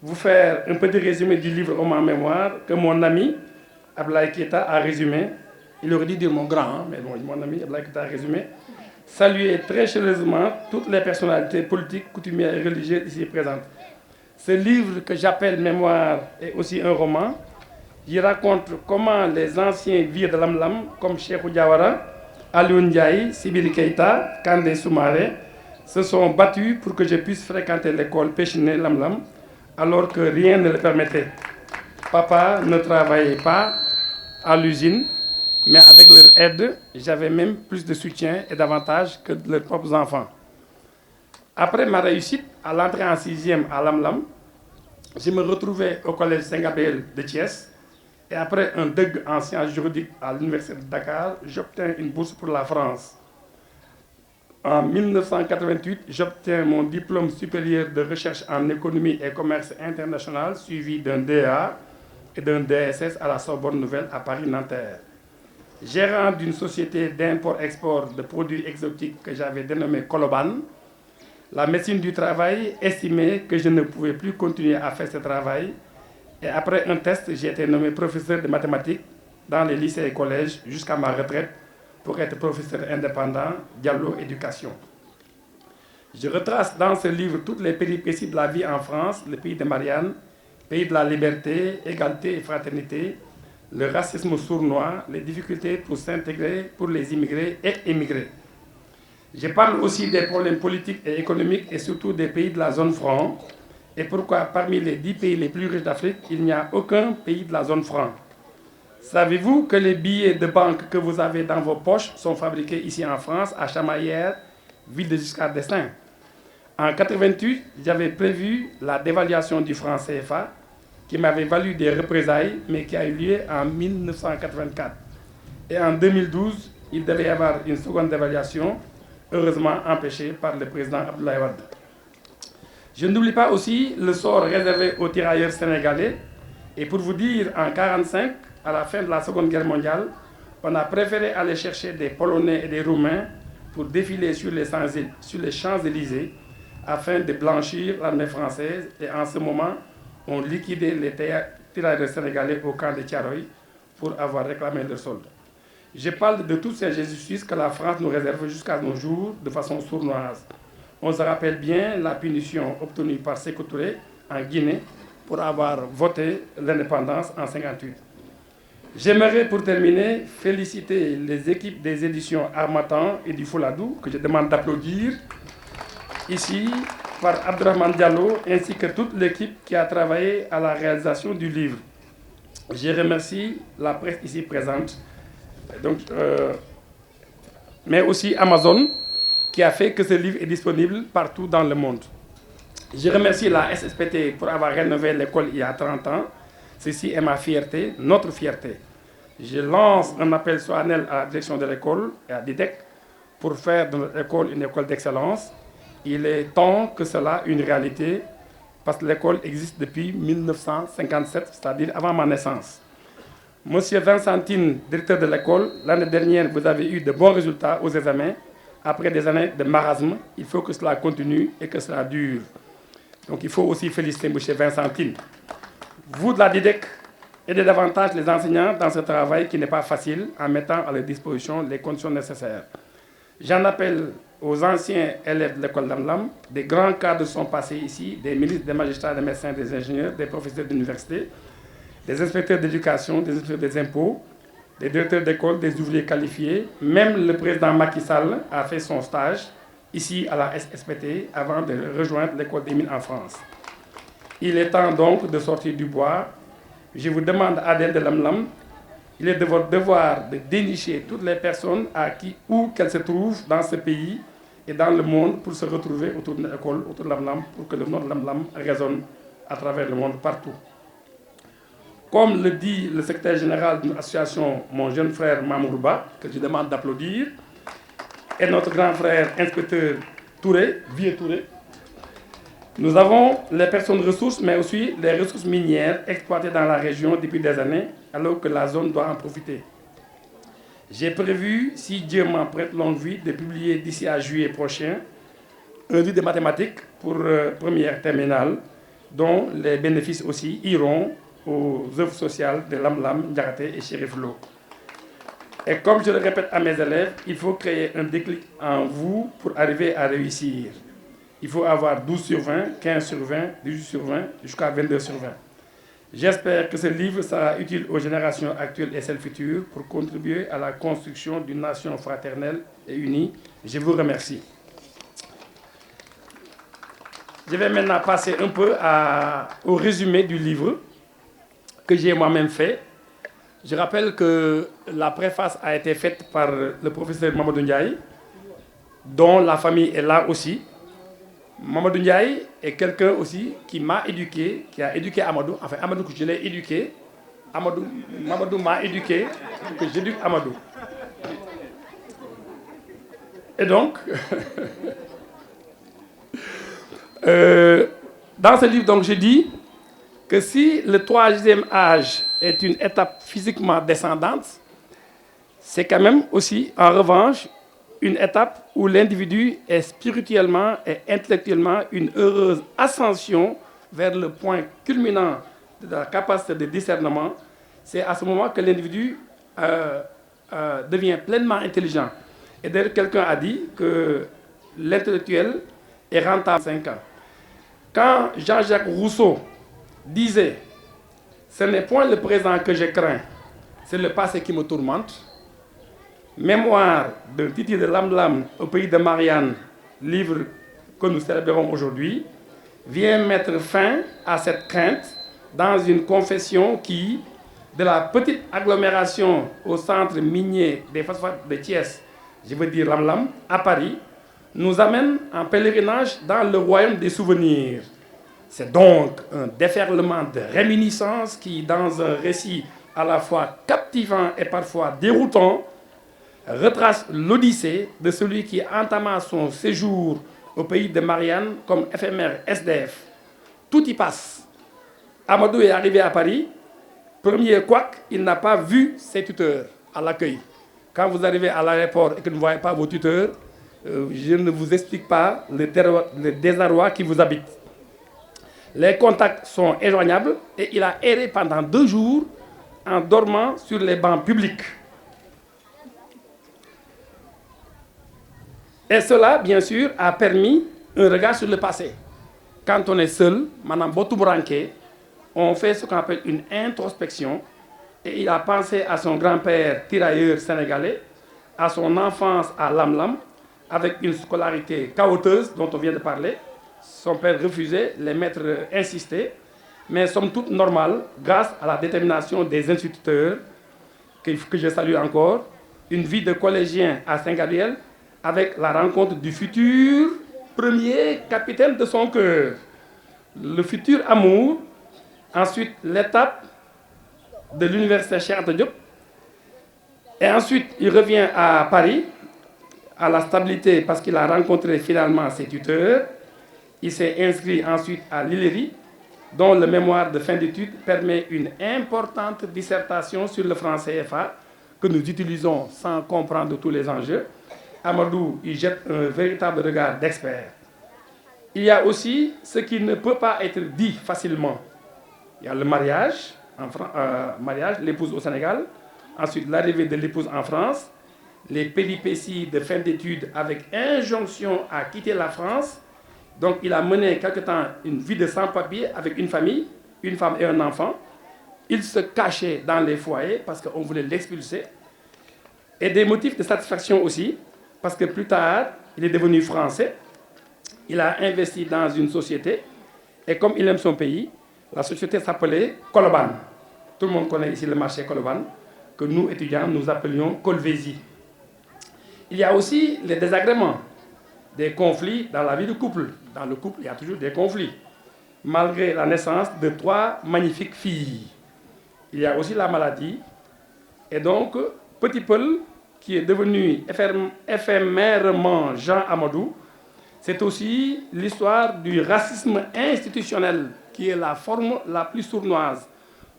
vous faire un petit résumé du livre Homme en mémoire que mon ami Ablaye Keita a résumé. Il aurait dû dire mon grand, hein, mais bon, mon ami Ablaye Keita a résumé. Saluer très chaleureusement toutes les personnalités politiques, coutumières et religieuses ici présentes. Ce livre que j'appelle Mémoire est aussi un roman. Il raconte comment les anciens vieux de Lamlam, comme Cheikh Diawara, Aliou Ndiaye, Sibiri Keita, Kandé Soumaré, se sont battus pour que je puisse fréquenter l'école Péchiné Lamlam, alors que rien ne le permettait. Papa ne travaillait pas à l'usine, mais avec leur aide, j'avais même plus de soutien et d'avantages que leurs propres enfants. Après ma réussite à l'entrée en 6e à Lamlam, je me retrouvais au collège Saint-Gabriel de Thiès et après un DEG en sciences juridiques à l'université de Dakar, j'obtiens une bourse pour la France. En 1988, j'obtiens mon diplôme supérieur de recherche en économie et commerce international, suivi d'un DEA et d'un DSS à la Sorbonne Nouvelle à Paris-Nanterre. Gérant d'une société d'import-export de produits exotiques que j'avais dénommée Koloban, la médecine du travail estimait que je ne pouvais plus continuer à faire ce travail. Et après un test, j'ai été nommé professeur de mathématiques dans les lycées et collèges jusqu'à ma retraite pour être professeur indépendant, Diallo Éducation. Je retrace dans ce livre toutes les péripéties de la vie en France, le pays de Marianne, pays de la liberté, égalité et fraternité, le racisme sournois, les difficultés pour s'intégrer pour les immigrés et émigrés. Je parle aussi des problèmes politiques et économiques et surtout des pays de la zone franc et pourquoi parmi les 10 pays les plus riches d'Afrique, il n'y a aucun pays de la zone franc. Savez-vous que les billets de banque que vous avez dans vos poches sont fabriqués ici en France, à Chamaillères, ville de Giscard d'Estaing? En 1988, j'avais prévu la dévaluation du franc CFA qui m'avait valu des représailles, mais qui a eu lieu en 1984. Et en 2012, il devait y avoir une seconde dévaluation, heureusement empêchée par le président Abdoulaye Wade. Je n'oublie pas aussi le sort réservé aux tirailleurs sénégalais. Et pour vous dire, en 1945, à la fin de la Seconde Guerre mondiale, on a préféré aller chercher des Polonais et des Roumains pour défiler sur les Champs-Élysées afin de blanchir l'armée française. Et en ce moment, on liquidait les tirailleurs sénégalais au camp de Thiaroye pour avoir réclamé leur solde. Je parle de toutes ces injustices que la France nous réserve jusqu'à nos jours de façon sournoise. On se rappelle bien la punition obtenue par Sékou Touré en Guinée pour avoir voté l'indépendance en 1958. J'aimerais pour terminer féliciter les équipes des éditions Harmattan et du Fouladou, que je demande d'applaudir ici par Abdourahmane Diallo, ainsi que toute l'équipe qui a travaillé à la réalisation du livre. Je remercie la presse ici présente, mais aussi Amazon, qui a fait que ce livre est disponible partout dans le monde. Je remercie la SSPT pour avoir rénové l'école il y a 30 ans. Ceci est ma fierté, notre fierté. Je lance un appel solennel à la direction de l'école et à l'IDEC pour faire de notre école une école d'excellence. Il est temps que cela soit une réalité, parce que l'école existe depuis 1957, c'est-à-dire avant ma naissance. Monsieur Vincentine, directeur de l'école, l'année dernière, vous avez eu de bons résultats aux examens. Après des années de marasme, il faut que cela continue et que cela dure. Donc il faut aussi féliciter M. Vincentine. Vous de la DIDEC, aidez davantage les enseignants dans ce travail qui n'est pas facile en mettant à leur disposition les conditions nécessaires. J'en appelle aux anciens élèves de l'école Lamlam. Des grands cadres sont passés ici, des ministres, des magistrats, des médecins, des ingénieurs, des professeurs d'université, des inspecteurs d'éducation, des inspecteurs des impôts, des directeurs d'école, des ouvriers qualifiés. Même le président Macky Sall a fait son stage ici à la SSPT avant de rejoindre l'école des mines en France. Il est temps donc de sortir du bois. Je vous demande, Adèle de Lamlam, il est de votre devoir de dénicher toutes les personnes où qu'elles se trouvent dans ce pays et dans le monde pour se retrouver autour de l'école, autour de Lamlam, pour que le nom de Lamlam résonne à travers le monde partout. Comme le dit le secrétaire général d'une association, mon jeune frère Mamourouba, que je demande d'applaudir, et notre grand frère inspecteur Touré, Vieux Touré, nous avons les personnes ressources, mais aussi les ressources minières exploitées dans la région depuis des années, alors que la zone doit en profiter. J'ai prévu, si Dieu m'en prête longue vie, de publier d'ici à juillet prochain un livre de mathématiques pour première terminale, dont les bénéfices aussi iront aux œuvres sociales de Lamlam, Ndiakhate et Chérif Lo. Et comme je le répète à mes élèves, il faut créer un déclic en vous pour arriver à réussir. Il faut avoir 12 sur 20, 15 sur 20, 18 sur 20, jusqu'à 22 sur 20. J'espère que ce livre sera utile aux générations actuelles et celles futures pour contribuer à la construction d'une nation fraternelle et unie. Je vous remercie. Je vais maintenant passer un peu au résumé du livre que j'ai moi-même fait. Je rappelle que la préface a été faite par le professeur Mamadou Ndiaye, dont la famille est là aussi. Mamadou Ndiaye est quelqu'un aussi qui m'a éduqué, qui a éduqué Amadou. Enfin, Amadou que je l'ai éduqué. Mamadou m'a éduqué, que j'éduque Amadou. Et donc, dans ce livre, donc, je dis que si le troisième âge est une étape physiquement descendante, c'est quand même aussi, en revanche, une étape où l'individu est spirituellement et intellectuellement une heureuse ascension vers le point culminant de la capacité de discernement. C'est à ce moment que l'individu devient pleinement intelligent. Et d'ailleurs, quelqu'un a dit que l'intellectuel est rentable à 5 ans. Quand Jean-Jacques Rousseau disait « Ce n'est point le présent que je crains, c'est le passé qui me tourmente », Mémoire de Titi de Lamlam au pays de Marianne, livre que nous célébrons aujourd'hui, vient mettre fin à cette crainte dans une confession qui, de la petite agglomération au centre minier des phosphates de Thiès, je veux dire Lamlam, à Paris, nous amène en pèlerinage dans le royaume des souvenirs. C'est donc un déferlement de réminiscences qui, dans un récit à la fois captivant et parfois déroutant, retrace l'odyssée de celui qui entama son séjour au pays de Marianne comme éphémère SDF. Tout y passe. Amadou est arrivé à Paris. Premier couac, il n'a pas vu ses tuteurs à l'accueil. Quand vous arrivez à l'aéroport et que vous ne voyez pas vos tuteurs, je ne vous explique pas le désarroi qui vous habite. Les contacts sont injoignables et il a erré pendant 2 jours en dormant sur les bancs publics. Et cela, bien sûr, a permis un regard sur le passé. Quand on est seul, Madame Botoubranké, on fait ce qu'on appelle une introspection. Et il a pensé à son grand-père tirailleur sénégalais, à son enfance à Lamlam, avec une scolarité chaotique dont on vient de parler. Son père refusait, les maîtres insistaient, mais somme toute normale, grâce à la détermination des instituteurs, que je salue encore, une vie de collégien à Saint-Gabriel, avec la rencontre du futur premier capitaine de son cœur, le futur amour, ensuite l'étape de l'université Cheikh Anta Diop, et ensuite il revient à Paris, à la stabilité parce qu'il a rencontré finalement ses tuteurs. Il s'est inscrit ensuite à l'ILERI, dont le mémoire de fin d'études permet une importante dissertation sur le franc CFA que nous utilisons sans comprendre tous les enjeux. Amadou y jette un véritable regard d'expert. Il y a aussi ce qui ne peut pas être dit facilement. Il y a le mariage, l'épouse au Sénégal, ensuite l'arrivée de l'épouse en France, les péripéties de fin d'études avec injonction à quitter la France. Donc il a mené quelque temps une vie de sans-papiers avec une famille, une femme et un enfant. Il se cachait dans les foyers parce qu'on voulait l'expulser. Et des motifs de satisfaction aussi, parce que plus tard, il est devenu français. Il a investi dans une société. Et comme il aime son pays, la société s'appelait Koloban. Tout le monde connaît ici le marché Koloban, que nous, étudiants, nous appelions Kolvézi. Il y a aussi les désagréments, des conflits dans la vie du couple. Dans le couple, il y a toujours des conflits, malgré la naissance de 3 magnifiques filles. Il y a aussi la maladie. Et donc, Petit Peul, qui est devenu éphémèrement Jean Amadou, c'est aussi l'histoire du racisme institutionnel, qui est la forme la plus sournoise.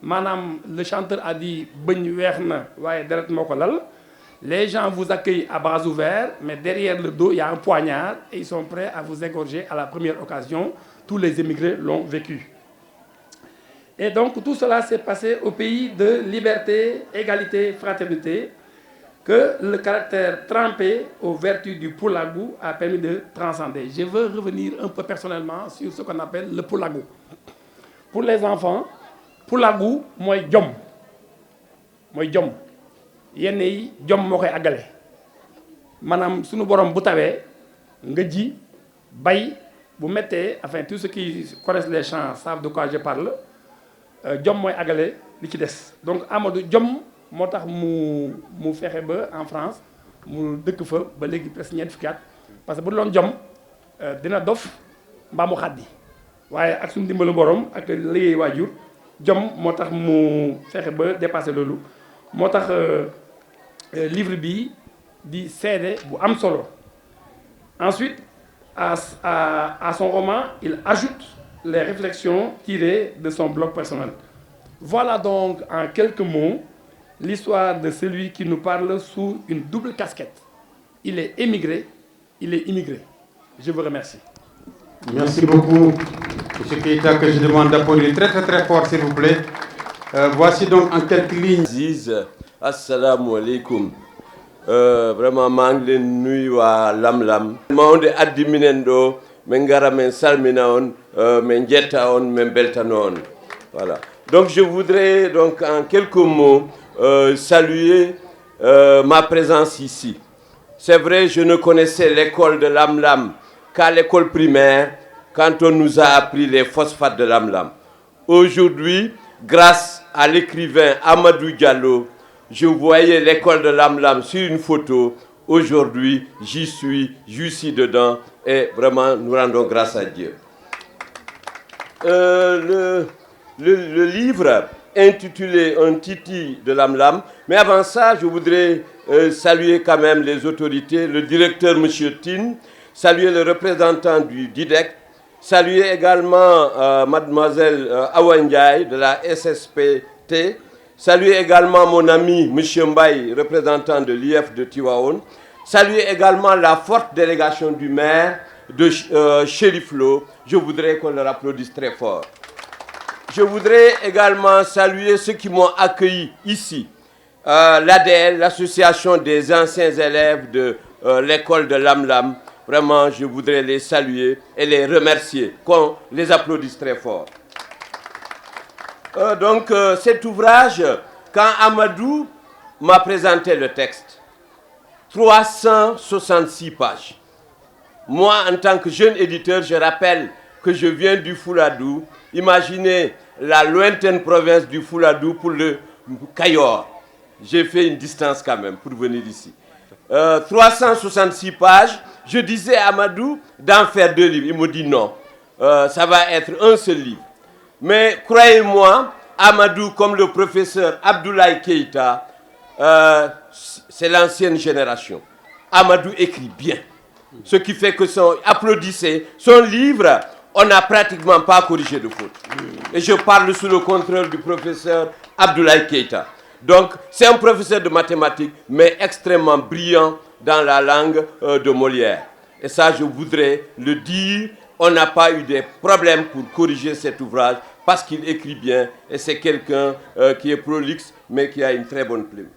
Madame, le chanteur a dit les gens vous accueillent à bras ouverts, mais derrière le dos, il y a un poignard et ils sont prêts à vous égorger à la première occasion. Tous les émigrés l'ont vécu. Et donc, tout cela s'est passé au pays de liberté, égalité, fraternité, que le caractère trempé aux vertus du Poulagou a permis de transcender. Je veux revenir un peu personnellement sur ce qu'on appelle le Poulagou. Pour les enfants, Poulagou, moi, Djom. Moi, Djom. yenn yi jom moo koy àggale maanaam suñu borom bu tawee nga ji bay bu méttee enfin tous ceux qui connaissent les champs savent de quoi je parle jom mooy àggale li ci des. Donc Amadou jom moo tax mu fexe ba en France mu dëkk fa ba léegi presque ñeent fukki at parce que bu doon jom dina dof mbaa mu xaddi waaye ak suñu dimbalu borom ak liggéey waajur jom moo tax mu fexe ba dépassé loolu moo tax livre bi di seede bu am solo. Ensuite à son roman il ajoute les réflexions tirées de son blog personnel. Voilà donc en quelques mots l'histoire de celui qui nous parle sous une double casquette. Il est émigré, il est immigré. Je vous remercie. Merci beaucoup, M. Keïta, que je demande d'applaudir très très très fort, s'il vous plaît. Voici donc en quelques lignes. Aziz, assalamu alaikum. Vraiment, maa ngi leen nuyu waa Lamlam. Mawde addi minen ɗo min ngara min salmina on, min jetta on, min beltano on. Voilà. Donc je voudrais donc en quelques mots saluer ma présence ici. C'est vrai, je ne connaissais l'école de Lamlam qu'à l'école primaire, quand on nous a appris les phosphates de Lamlam. Aujourd'hui, grâce à l'écrivain Amadou Diallo, je voyais l'école de Lamlam sur une photo. Aujourd'hui, j'y suis dedans et vraiment, nous rendons grâce à Dieu. Le livre intitulé Un Titi de Lamlam, mais avant ça, je voudrais saluer quand même les autorités, le directeur M. Tine, saluer le représentant du DIDEC, saluer également mademoiselle Awa Ndiaye de la SSPT, saluer également mon ami M. Mbaye, représentant de l'IF de Tivaouane, saluer également la forte délégation du maire de Chérif Lo. Je voudrais qu'on leur applaudisse très fort. Je voudrais également saluer ceux qui m'ont accueilli ici. L'ADL, l'association des anciens élèves de l'école de Lamlam. Vraiment, je voudrais les saluer et les remercier. Qu'on les applaudisse très fort. Cet ouvrage, quand Amadou m'a présenté le texte, 366 pages. Moi, en tant que jeune éditeur, je rappelle que je viens du Fouladou. Imaginez la lointaine province du Fouladou pour le Cayor. J'ai fait une distance quand même pour venir ici. 366 pages. Je disais à Amadou d'en faire 2 livres. Il me dit non, ça va être un seul livre. Mais croyez-moi, Amadou, comme le professeur Abdoulaye Keïta, c'est l'ancienne génération. Amadou écrit bien. Ce qui fait que applaudissez, son livre, on n'a pratiquement pas corrigé de faute. Et je parle sous le contrôle du professeur Abdoulaye Keïta. Donc, c'est un professeur de mathématiques, mais extrêmement brillant dans la langue de Molière. Et ça, je voudrais le dire, on n'a pas eu de problème pour corriger cet ouvrage, parce qu'il écrit bien, et c'est quelqu'un qui est prolixe, mais qui a une très bonne plume.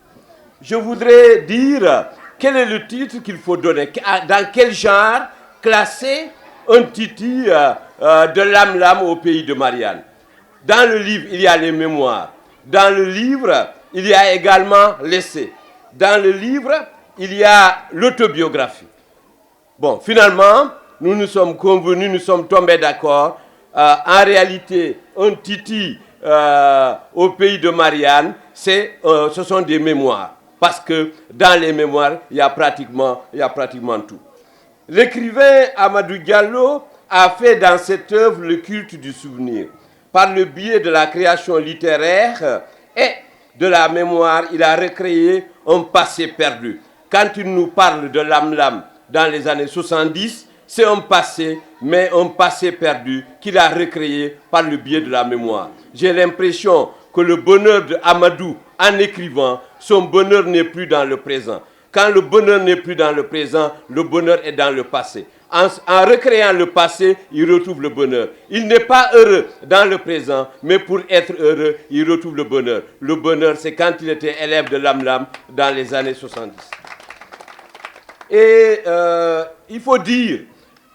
Je voudrais dire, quel est le titre qu'il faut donner? Dans quel genre classer un titi de Lamlam au pays de Marianne? Dans le livre, il y a les mémoires. Dans le livre, il y a également l'essai. Dans le livre, il y a l'autobiographie. Bon, finalement, nous nous sommes convenus, nous sommes tombés d'accord. En réalité, un titi au pays de Marianne, ce sont des mémoires. Parce que dans les mémoires, il y a pratiquement tout. L'écrivain Amadou Diallo a fait dans cette œuvre le culte du souvenir. Par le biais de la création littéraire et de la mémoire, il a recréé un passé perdu. Quand il nous parle de Lamlam dans les années 70, c'est un passé, mais un passé perdu qu'il a recréé par le biais de la mémoire. J'ai l'impression que le bonheur d'Amadou, en écrivant, son bonheur n'est plus dans le présent. Quand le bonheur n'est plus dans le présent, le bonheur est dans le passé. En recréant le passé, il retrouve le bonheur. Il n'est pas heureux dans le présent, mais pour être heureux, il retrouve le bonheur. Le bonheur, c'est quand il était élève de Lamlam dans les années 70. Et il faut dire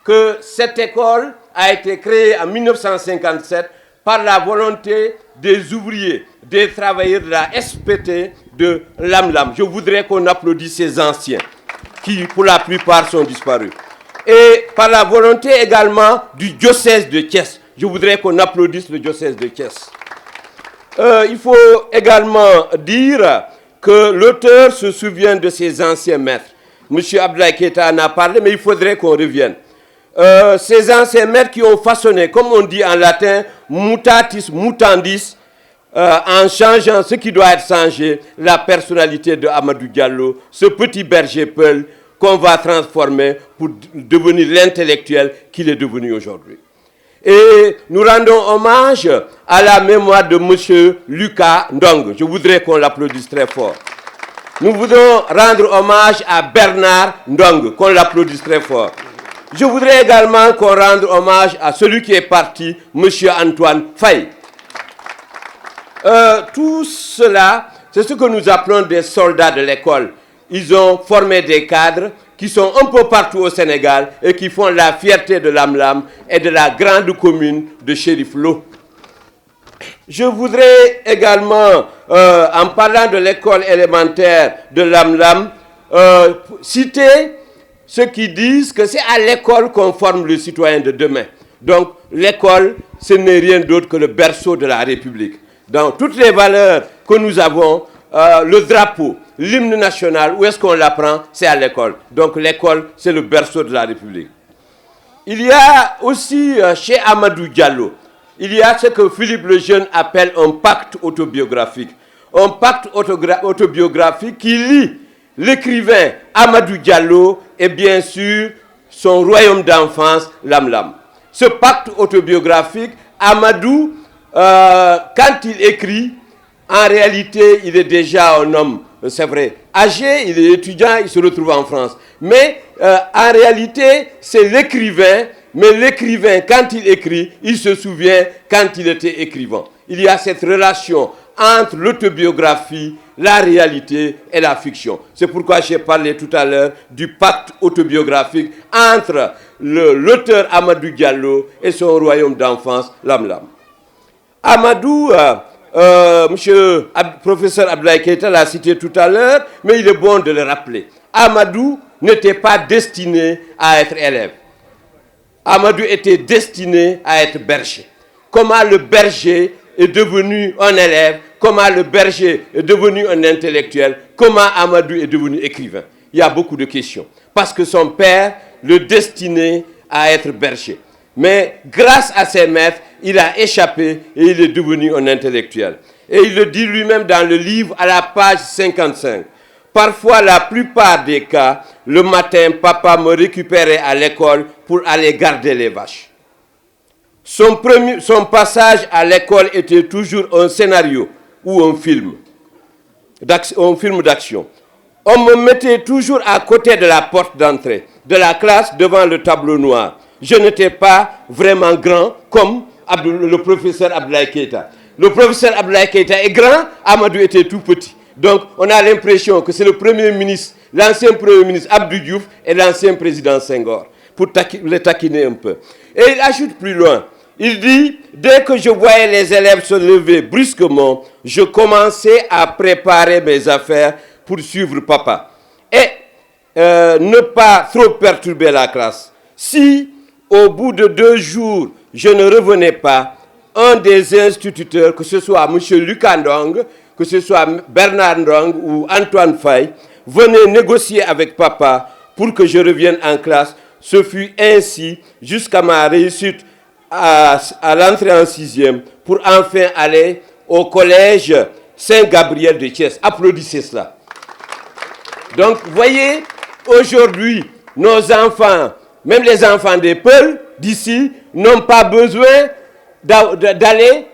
que cette école a été créée en 1957 par la volonté des ouvriers, des travailleurs de la SPT de Lamlam. Je voudrais qu'on applaudisse ces anciens qui, pour la plupart, sont disparus. Et par la volonté également du diocèse de Thiès. Je voudrais qu'on applaudisse le diocèse de Thiès. Il faut également dire que l'auteur se souvient de ses anciens maîtres. M. Abdoulaye Keïta en a parlé, mais il faudrait qu'on revienne. Ces anciens maîtres qui ont façonné, comme on dit en latin, mutatis mutandis, en changeant ce qui doit être changé, la personnalité de Amadou Diallo, ce petit berger peul qu'on va transformer pour devenir l'intellectuel qu'il est devenu aujourd'hui. Et nous rendons hommage à la mémoire de M. Lucas Ndong. Je voudrais qu'on l'applaudisse très fort. Nous voudrons rendre hommage à Bernard Ndong, qu'on l'applaudisse très fort. Je voudrais également qu'on rende hommage à celui qui est parti, M. Antoine Faye. Tout cela, c'est ce que nous appelons des soldats de l'école. Ils ont formé des cadres qui sont un peu partout au Sénégal et qui font la fierté de Lamlam et de la grande commune de Chérif Lo. Je voudrais également, en parlant de l'école élémentaire de Lamlam, citer ceux qui disent que c'est à l'école qu'on forme le citoyen de demain. Donc l'école, ce n'est rien d'autre que le berceau de la République. Dans toutes les valeurs que nous avons, le drapeau, l'hymne national, où est-ce qu'on l'apprend? C'est à l'école. Donc l'école, c'est le berceau de la République. Il y a aussi chez Amadou Diallo, il y a ce que Philippe le Jeune appelle un pacte autobiographique. Un pacte autobiographique qui lie l'écrivain Amadou Diallo et bien sûr son royaume d'enfance, Lamlam. Ce pacte autobiographique, Amadou, quand il écrit, en réalité, il est déjà un homme, c'est vrai, âgé, il est étudiant, il se retrouve en France. Mais en réalité, c'est l'écrivain, mais l'écrivain, quand il écrit, il se souvient quand il était écrivain. Il y a cette relation entre l'autobiographie, la réalité et la fiction. C'est pourquoi j'ai parlé tout à l'heure du pacte autobiographique entre l'auteur Amadou Diallo et son royaume d'enfance, Lam-Lam. Amadou, monsieur professeur Abdoulaye Keïta l'a cité tout à l'heure, mais il est bon de le rappeler. Amadou n'était pas destiné à être élève. Amadou était destiné à être berger. Comment le berger est devenu un élève, comment le berger est devenu un intellectuel, comment Amadou est devenu écrivain. Il y a beaucoup de questions. Parce que son père le destinait à être berger. Mais grâce à ses maîtres, il a échappé et il est devenu un intellectuel. Et il le dit lui-même dans le livre à la page 55. Parfois, la plupart des cas, le matin, papa me récupérait à l'école pour aller garder les vaches. Son passage à l'école était toujours un scénario ou un film d'action. On me mettait toujours à côté de la porte d'entrée de la classe devant le tableau noir. Je n'étais pas vraiment grand comme le professeur Abdoulaye Keïta. Le professeur Abdoulaye Keïta est grand, Amadou était tout petit. Donc on a l'impression que c'est le premier ministre, l'ancien premier ministre Abdou Diouf et l'ancien président Senghor, pour les taquiner un peu. Et il ajoute plus loin, il dit, dès que je voyais les élèves se lever brusquement, je commençais à préparer mes affaires pour suivre papa. Et ne pas trop perturber la classe. Si, au bout de 2 jours, je ne revenais pas, un des instituteurs, que ce soit M. Lucas Ndong, que ce soit Bernard Ndong ou Antoine Faye, venait négocier avec papa pour que je revienne en classe. Ce fut ainsi jusqu'à ma réussite à l'entrée en 6e pour enfin aller au collège Saint-Gabriel de Thiès. Applaudissez cela. Donc, voyez, aujourd'hui, nos enfants, même les enfants des Peuls d'ici, n'ont pas besoin d'aller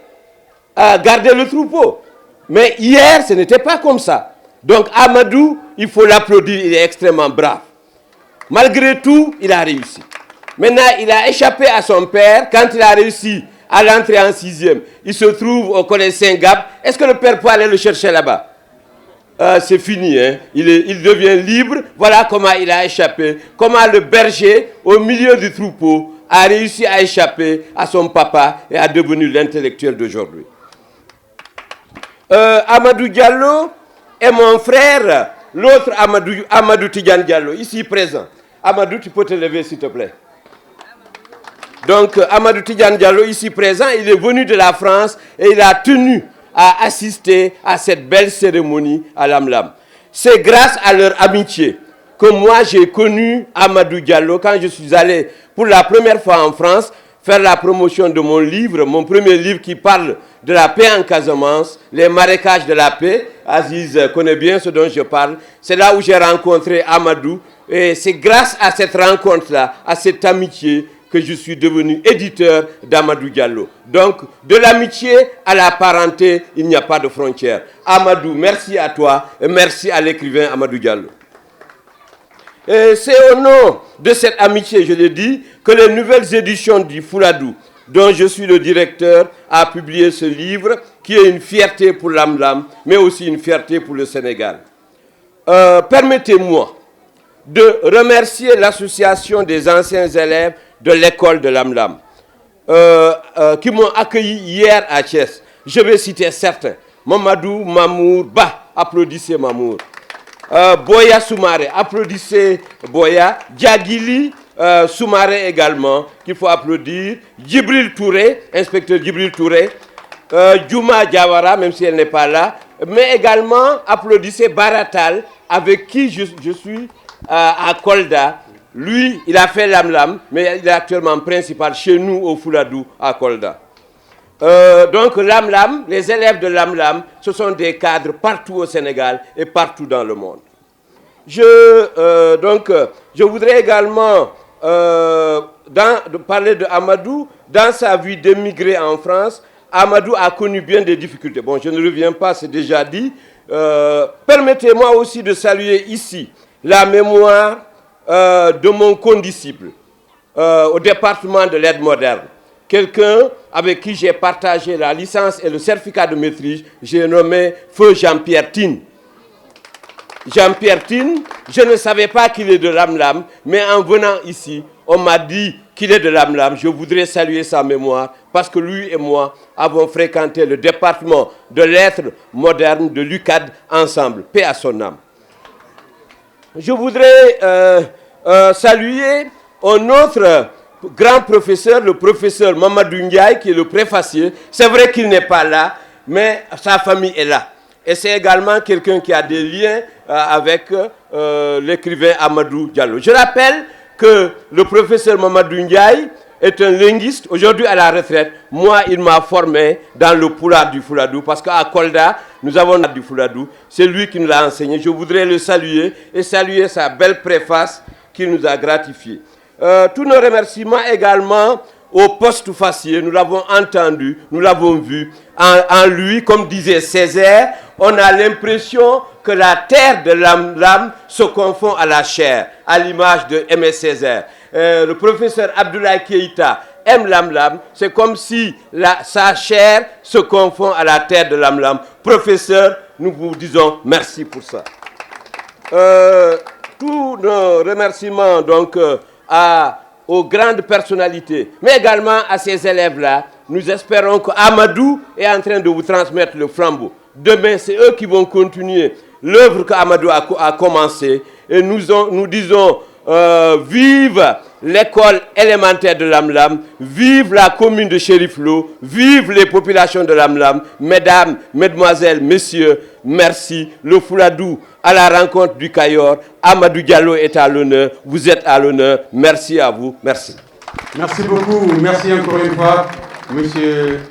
garder le troupeau. Mais hier, ce n'était pas comme ça. Donc, Amadou, il faut l'applaudir, il est extrêmement brave. Malgré tout, il a réussi. Maintenant, il a échappé à son père. Quand il a réussi à l'entrée en 6e, il se trouve au collège Saint-Gab. Est-ce que le père peut aller le chercher là-bas? C'est fini, hein? Il devient libre. Voilà comment il a échappé. Comment le berger, au milieu du troupeau, a réussi à échapper à son papa et a devenu l'intellectuel d'aujourd'hui. Amadou Diallo est mon frère, l'autre Amadou Tidiane Diallo, ici présent. Amadou, tu peux te lever s'il te plaît. Donc, Amadou Tidiane Diallo, ici présent, il est venu de la France et il a tenu à assister à cette belle cérémonie à Lam-Lam. C'est grâce à leur amitié que moi j'ai connu Amadou Diallo quand je suis allé pour la première fois en France faire la promotion de mon livre, mon premier livre qui parle de la paix en Casamance, les marécages de la paix. Aziz connaît bien ce dont je parle. C'est là où j'ai rencontré Amadou et c'est grâce à cette rencontre-là, à cette amitié, que je suis devenu éditeur d'Amadou Diallo. Donc, de l'amitié à la parenté, il n'y a pas de frontière. Amadou, merci à toi et merci à l'écrivain Amadou Diallo. Et c'est au nom de cette amitié, je l'ai dit, que les nouvelles éditions du Fouladou, dont je suis le directeur, a publié ce livre qui est une fierté pour Lam-Lam, mais aussi une fierté pour le Sénégal. Permettez-moi de remercier l'association des anciens élèves de l'école de Lam-Lam qui m'ont accueilli hier à Thiès. Je vais citer certains. Mamadou Mamour Ba, applaudissez Mamour. Boya Soumaré, applaudissez Boya. Diagili Soumaré également, qu'il faut applaudir. Djibril Touré, inspecteur Djibril Touré. Djouma Diawara, même si elle n'est pas là. Mais également, applaudissez Baratal, avec qui je suis à Kolda. Lui, il a fait Lam-Lam, mais il est actuellement principal chez nous au Fouladou, à Kolda. Donc Lam-Lam, les élèves de Lam-Lam, ce sont des cadres partout au Sénégal et partout dans le monde. Je voudrais également parler de Amadou. Dans sa vie d'émigré en France, Amadou a connu bien des difficultés. Bon, je ne reviens pas, c'est déjà dit. Permettez-moi aussi de saluer ici la mémoire de mon condisciple au département de l'aide moderne. Quelqu'un avec qui j'ai partagé la licence et le certificat de maîtrise, j'ai nommé Feu Jean-Pierre Tine. Jean-Pierre Tine, je ne savais pas qu'il est de Lam-Lam, mais en venant ici, on m'a dit qu'il est de Lam-Lam. Je voudrais saluer sa mémoire parce que lui et moi avons fréquenté le département de lettres modernes de l'UCAD ensemble. Paix à son âme. Je voudrais saluer un autre grand professeur, le professeur Mamadou Ndiaye, qui est le préfacier. C'est vrai qu'il n'est pas là, mais sa famille est là. Et c'est également quelqu'un qui a des liens avec l'écrivain Amadou Diallo. Je rappelle que le professeur Mamadou Ndiaye est un linguiste, aujourd'hui à la retraite. Moi, il m'a formé dans le Pulaar du Fouladou, parce qu'à Kolda, nous avons du Fouladou. C'est lui qui nous l'a enseigné. Je voudrais le saluer et saluer sa belle préface qui nous a gratifiés. Tous nos remerciements également au poste-facier, nous l'avons entendu, nous l'avons vu. En lui, comme disait Césaire, on a l'impression que la terre de Lam-Lam se confond à la chair, à l'image de Aimé Césaire. Le professeur Abdoulaye Keïta aime Lam-Lam, c'est comme si sa chair se confond à la terre de Lam-Lam. Professeur, nous vous disons merci pour ça. Tous nos remerciements donc aux grandes personnalités, mais également à ces élèves-là. Nous espérons qu'Amadou est en train de vous transmettre le flambeau. Demain, c'est eux qui vont continuer l'œuvre qu'Amadou a commencé. Et nous disons, vive l'école élémentaire de Lam-Lam, vive la commune de Cherif Lo, vive les populations de Lam-Lam. Mesdames, mesdemoiselles, messieurs, merci. Le Fouladou à la rencontre du Kayor. Amadou Diallo est à l'honneur, vous êtes à l'honneur. Merci à vous, merci. Merci beaucoup, merci encore une fois, Monsieur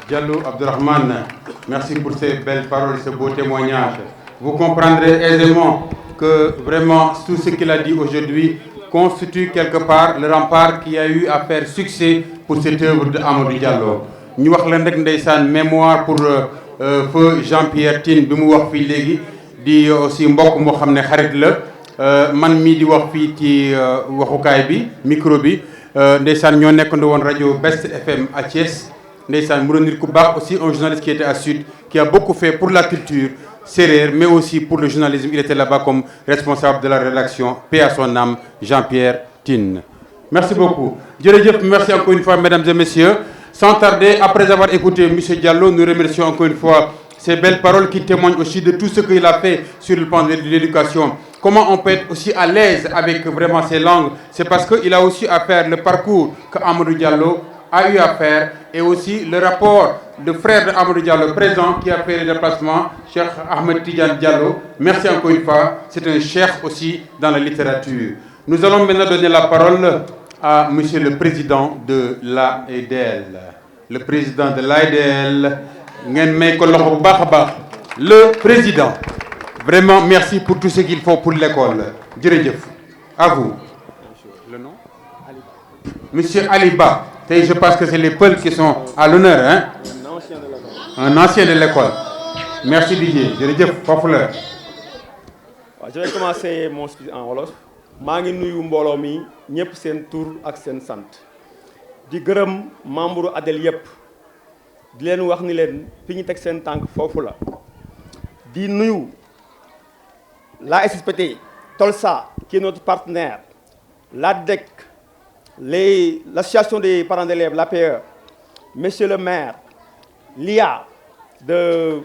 Diallo Abdourahmane. Merci pour ces belles paroles, ce beau témoignage. Vous comprendrez aisément que vraiment tout ce qu'il a dit aujourd'hui constitue quelque part le rempart qui a eu à faire succès pour cette œuvre de Amadou Diallo. Ñu wax leen rek ndeysaan mémoire pour feu Jean-Pierre Tine bi mu wax fii léegi di aussi mbokk moo xam ne xarit la man mii di wax fii ci waxukaay bi micro bi ndeysaan ñoo nekkandoo woon rajo Best FM à Thiès ndeysaan mu doon nit ku baax aussi un journaliste qui était à Sud qui a beaucoup fait pour la culture sérère mais aussi pour le journalisme. Il était là-bas comme responsable de la rédaction. Paix à son âme, Jean-Pierre Tine. Merci beaucoup. Jërëjëf, merci encore une fois mesdames et messieurs. Sans tarder, après avoir écouté M. Diallo, nous remercions encore une fois ces belles paroles qui témoignent aussi de tout ce qu'il a fait sur le plan de l'éducation. Comment on peut être aussi à l'aise avec vraiment ces langues? C'est parce qu'il a aussi à faire le parcours que Amadou Diallo a eu à faire et aussi le rapport de frère de Amadou Diallo présent qui a fait le déplacement, Cheikh Ahmed Tidiane Diallo. Merci encore une fois, c'est un cheikh aussi dans la littérature. Nous allons maintenant donner la parole à Monsieur le Président de l'AEDL. Le Président de l'AEDL, le Président. Vraiment, merci pour tout ce qu'il faut pour l'école. Djeredjef, à vous. Le nom? Monsieur Aliba. Je pense que c'est les Peuls qui sont à l'honneur, hein? Un ancien de l'école. Merci Didier. Je vais commencer mon speech en wolof. maa ngi nuyu mbooloo mi ñëpp seen tur ak seen sant di gërëm membre ADEL yëpp di leen wax ni leen fi ñu teg seen tànk foofu la di nuyu la SSPT Tolsa qui est notre partenaire l'ADEC l'association des parents d'élèves, l'APE, monsieur le maire, l'IA de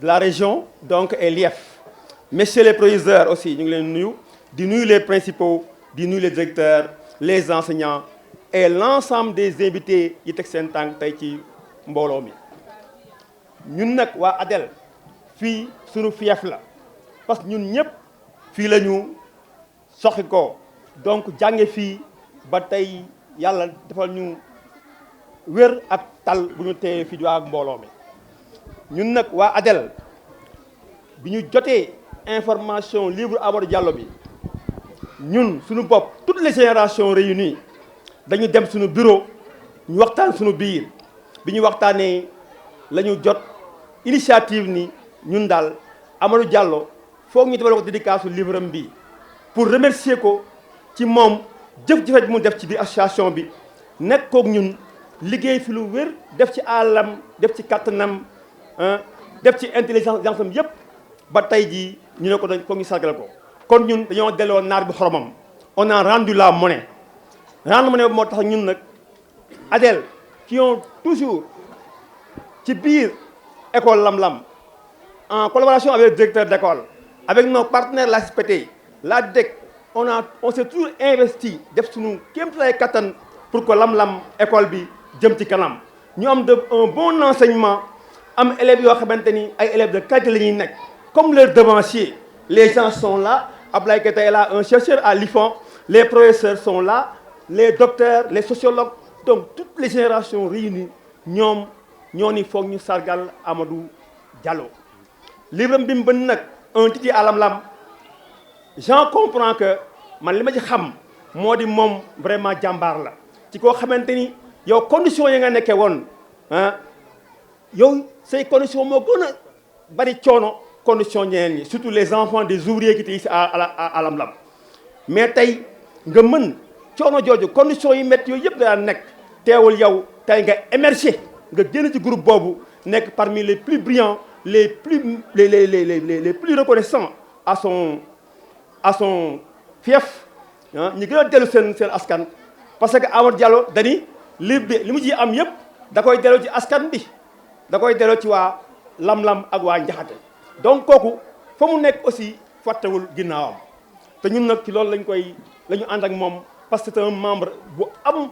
la région, donc, et l'IF. Messieurs les proviseurs aussi, nous les principaux, nous les directeurs, les enseignants et l'ensemble des invités qui sont en train de Mbolomi. Nous sommes à Adel, fi sunu fief la parce que ñun ñëpp fii la ñu soxi ko donc jànge fii ba tey yàlla defal ñu wér ak tal bu ñu téye fii ak mbooloo mi ñun nag waa Adel bi ñu jotee information livre Amadou Diallo bi ñun suñu bopp toutes les générations réunies dañu dem suñu bureau ñu waxtaan suñu biir bi ñu waxtaanee la ñu jot initiative ni ñun daal Amadou Diallo foog ñu defal ko dédicace livre am bi pour remercier ko ci moom jëf-jëfet bi mu def ci biir association bi nekk kook ñun liggéey fi lu wér def ci àllam def ci kattanam def ci intelligence am yépp ba tey jii ñu ne ko dañ foog ñu sargal ko kon ñun dañoo delloo naar bi xoromam on a rendu la monnaie monnaie moo tax ñun nag ADEL qui ont toujours ci biir école Lam Lam en collaboration avec le directeur d'école avec nos partenaires la SPT la DEC on s'est toujours investi def suñu kéemtalaay kattan pour que Lam Lam école bi jëm ci kanam ñu am un bon enseignement am élèves yoo xamante ni ay élèves de qualité la ñuy nekk comme leurs devanciers les gens sont là Ablaye Keita est là un chercheur à l'IFAN les professeurs sont là les docteurs les sociologues donc toutes les générations réunies ñoom ñoo ni foog ñu sargal Amadou Diallo livre bi mu bëgg nag un Titi à Lam Lam j'en comprends que man li ma ci xam moo di moom vraiment jàmbaar la ci koo xamante ni yow conditions yi nga nekkee woon ah yow say conditions moo gën a bari coono conditions ñeneen ñi surtout les enfants des ouvriers qui étaient ici à Lam Lam mais tey nga mën coono jooju conditions yi métti yooyu yëpp nga daan nekk teewul yow tey nga émerger nga génn ci groupe boobu nekk parmi les plus brillants les plus reconnaissants à son fief ah ñu gën a dellu seen askan parce que Amadou Diallo dani li mu ci am yëpp da koy delloo ci askan bi da koy delloo ci waa Lam Lam ak waa Njaxate donc kooku fa mu nekk aussi fàttewul ginnaawam te ñun nag ci loolu la ñu ànd ak moom parce que c'est un membre bu am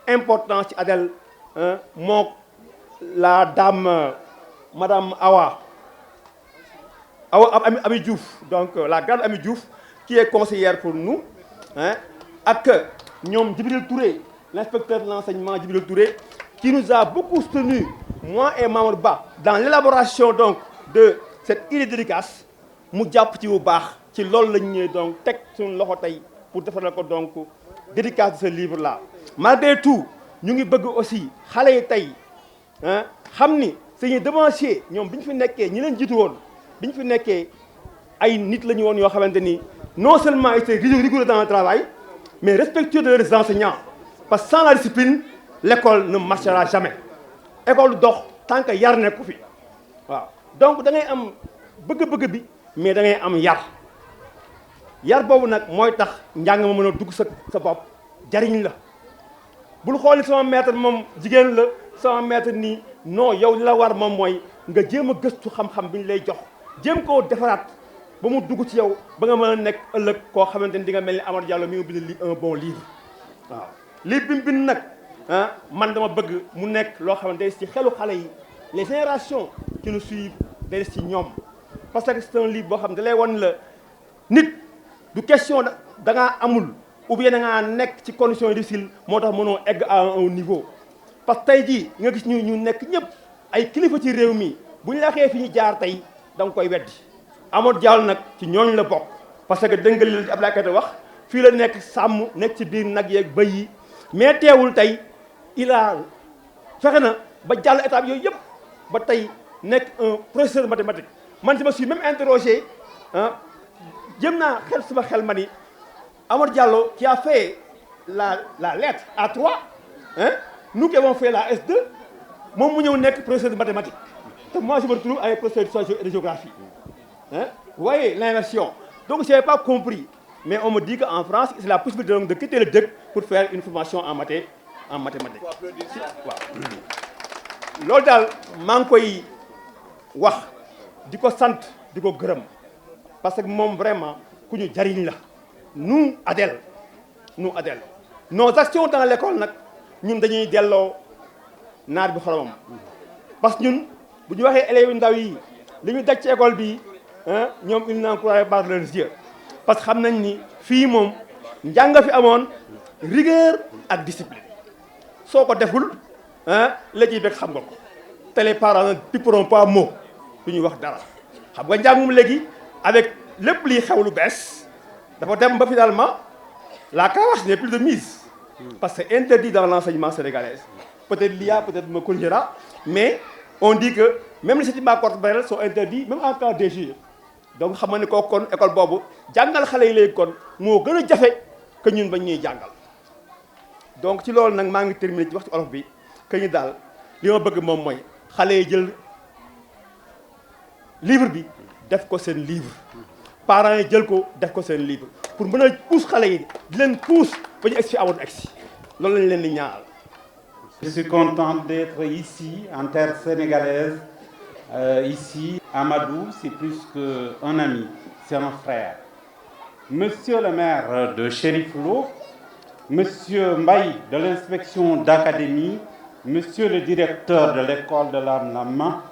importance ci ADEL moo la dame madame Awa Ami Diouf donc la grande Ami Diouf qui est conseillère pour nous ak ñoom Djibril Touré l'inspecteur de l'enseignement Djibril Touré qui nous a beaucoup soutenu moi et Mamadou Ba dans l'élaboration donc de cette idée de dédicace mu jàpp ci bu baax ci loolu lañ ñëwee donc teg suñu loxo tey pour defaral ko donc dédicace de ce livre là malgré tout ñu ngi bëgg aussi xale yi tey xam ni suñuy devanciers ñoom bi ñu fi nekkee ñi leen jiitu woon bi ñu fi nekkee ay nit la ñu woon yoo xamante ni non seulement ils étaient rigoureux dans le travail mais respectueux de leurs enseignants parce que sans la discipline l'école ne marchera jamais école dox tant que yar nekku fi waaw donc da ngay am bëgg-bëgg bi mais da ngay am yar boobu nag mooy tax njàng ma mën a dugg sa bopp jariñ la bul xool ni sama maître moom jigéen la sama maître nii non yow li la war moom mooy nga jéem a gëstu xam-xam bi ñu lay jox jéem koo defaraat ba mu dugg ci yow ba nga mën a nekk ëllëg koo xamante ni di nga mel ni Amadou Diallo mi mu bind un bon livre waaw livre bi mu bind nag man dama bëgg mu nekk loo xamante day ci xelu xale yi les générations qui nous suivent day ci ñoom parce que c'est un livre boo xam ne da lay wan la nit du question da ngaa amul ou bien da ngaa nekk ci conditions difficiles moo tax mënoo egg à un niveau parce que tey jii nga gis ñu nekk ñëpp ay kilifa ci réew mi bu ñu la waxee fi ñu jaar tey da nga koy weddi Amadou Diallo nag ci ñooñu la bokk parce que dégg nga li Abdoulaye Keita wax fii la nekk sàmm nekk ci biir nag yeeg bëy yi mais teewul tey il a fexe na ba jàll étape yooyu yëpp ba tey nekk un professeur de mathématiques man je me suis même interrogé jëm naa xel suma xel ma ni Amadou Diallo qui a fait la lettre A3 nous qui avons fait la S2 moom mu ñëw nekk professeur de mathématiques te moi je me retrouve avec professeur de géographie vous voyez l'inversion donc je n'avais pas compris mais on me dit qu'en France c'est la possibilité donc de quitter le DEC pour faire une formation en mathématiques waaw loolu daal maa ngi koy wax di ko sant di ko gërëm parce que moom vraiment ku ñu jariñ la nous ADEL nos actions dans l'école nag ñun dañuy delloo naar bi xoromam parce que ñun bu ñu waxee élèves yu ndaw yi li ñu daj ci école bi ñoom ils n'en croient pas leurs yeux parce que xam nañ ni fii moom njàng fi amoon rigueur ak discipline soo ko deful la ciy bekk xam nga ko te les parents ne piperont pas mot du ñuy wax dara xam nga njàngum léegi avec lépp liy xew lu bees dafa dem ba finalement la cravache n'est plus de mise parce que c'est interdit dans l'enseignement sénégalais peut-être l'IA peut-être me corrigera mais on dit que même les sentiments corporels sont interdits même en cas d'injure donc xam nga ne kooku kon école boobu jàngal xale yi léegi kon moo gën a jafe que ñun bañ ñuy jàngal donc ci loolu nag maa ngi terminé ci waxtu olof bi que ñu daal li ma bëgg moom mooy xale yi jël livre bi def ko seen livre parents yi jël ko def ko seen livre pour mën a pousse xale yi di leen pousse ba ñu egsi fi Amadou egsi loolu lañ leen di ñaanal. Je suis content d'être ici en terre sénégalaise. Ici, Amadou, c'est plus qu'un ami, c'est un frère. Monsieur le maire de Cherif Lo, Monsieur Mbaye de l'inspection d'académie, Monsieur le directeur de l'école de l'Arnama,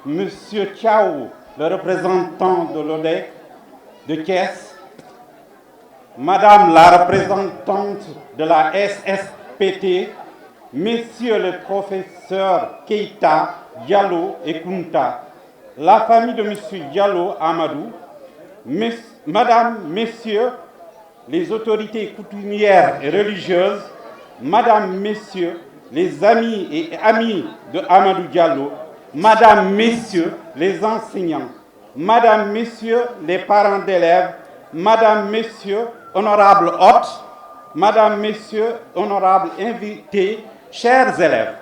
Monsieur Thiao, le représentant de l'ODEC de Thiès, Madame la représentante de la SSPT, Messieurs le professeur Keita, Diallo et Kunta, la famille de Monsieur Diallo Amadou, Madame, Messieurs, les autorités coutumières et religieuses, Madame, Messieurs, les amis et amis de Amadou Diallo, Madame, Messieurs, les enseignants, Madame, Messieurs, les parents d'élèves, Madame, Messieurs, honorables hôtes, Madame, Messieurs, honorables invités, chers élèves.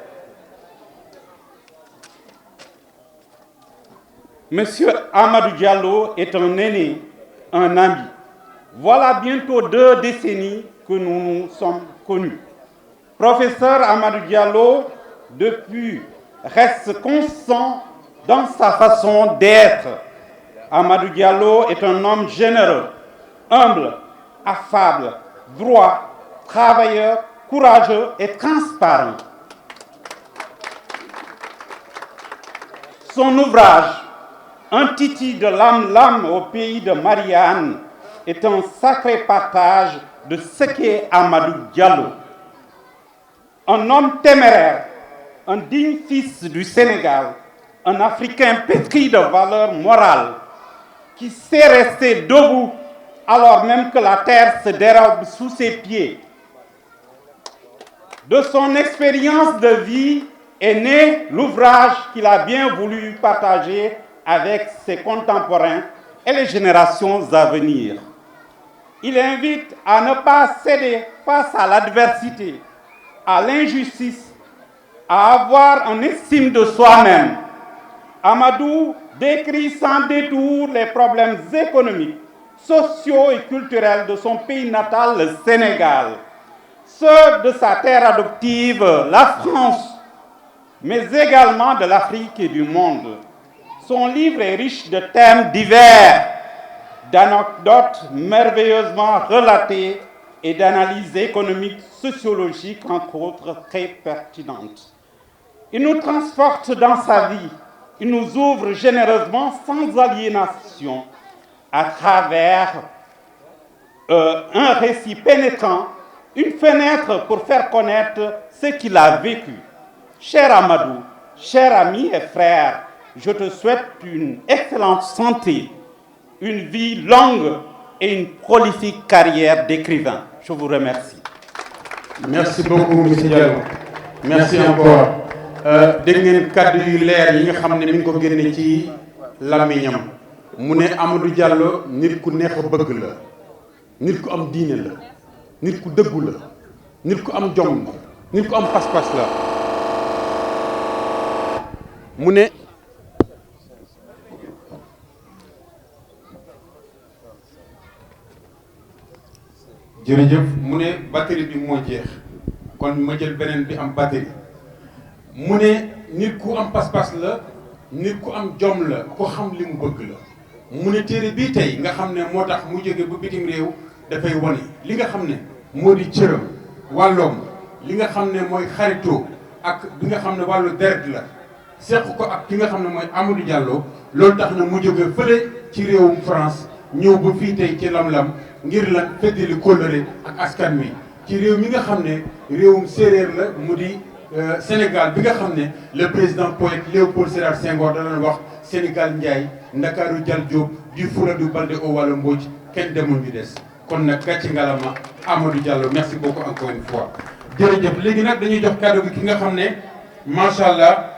Monsieur Amadou Diallo est un aîné, un ami. Voilà bientôt 2 décennies que nous nous sommes connus. Professeur Amadou Diallo, depuis, reste constant dans sa façon d'être. Amadou Diallo est un homme généreux, humble, affable, droit, travailleur, courageux et transparent. Son ouvrage, Un titi de l'âme au pays de Marianne, est un sacré partage de ce qu'est Amadou Diallo. Un homme téméraire, un digne fils du Sénégal, un Africain pétri de valeurs morales, qui sait rester debout alors même que la terre se dérobe sous ses pieds. De son expérience de vie est né l'ouvrage qu'il a bien voulu partager avec ses contemporains et les générations à venir. Il invite à ne pas céder face à l'adversité, à l'injustice, à avoir une estime de soi-même. Amadou décrit sans détour les problèmes économiques, sociaux et culturels de son pays natal, le Sénégal, ceux de sa terre adoptive, la France, mais également de l'Afrique et du monde. Son livre est riche de thèmes divers, d'anecdotes merveilleusement relatées et d'analyses économiques, sociologiques, entre autres, très pertinentes. Il nous transporte dans sa vie, il nous ouvre généreusement, sans aliénation, à travers un récit pénétrant, une fenêtre pour faire connaître ce qu'il a vécu. Cher Amadou, cher ami et frère, je te souhaite une excellente santé, une vie longue et une prolifique carrière d'écrivain. Je vous remercie. Merci beaucoup, M. Diallo. Merci encore. Dégg ngeen kàddu yu leer yi nga xam ne mi ngi ko génne ci làmmiñam mu ne Amadou Diallo nit ku neex a bëgg la, nit ku am diine la, nit ku dëggu la, nit ku am jom la, nit ku am pas-pas la. mu ne jërëjëf mu ne batterie bi moo jeex kon ma jël beneen bi am batterie. mu ne nit ku am pas-pas la, nit ku am jom la, ku xam li mu bëgg la. mu ne téere bii tey nga xam ne moo tax mu jóge ba bitim réew dafay wane li nga xam ne moo di cëram, wàlloom, li nga xam ne mooy xaritoo ak bi nga xam ne wàllu deret la seq ko ak ki nga xam ne mooy Amadou Diallo. loolu tax na mu jóge fële ci réewum France ñëw ba fii tey ci Lam-Lam ngir lan feddali kóllëre ak askan wi ci réew mi nga xam ne réewum séeréer la mu di Sénégal bi nga xam ne le président poète Léopold Sédar Senghor da doon wax Sénégal Ndiaye Ndakaaru Jal Diop du Fuladu Balde o wala Mbodj kenn demul ñu des. kon nag gàcce ngalama Amadou Diallo merci beaucoup encore une fois. jërëjëf léegi nag dañuy jox kàddu gi ki nga xam ne macha allah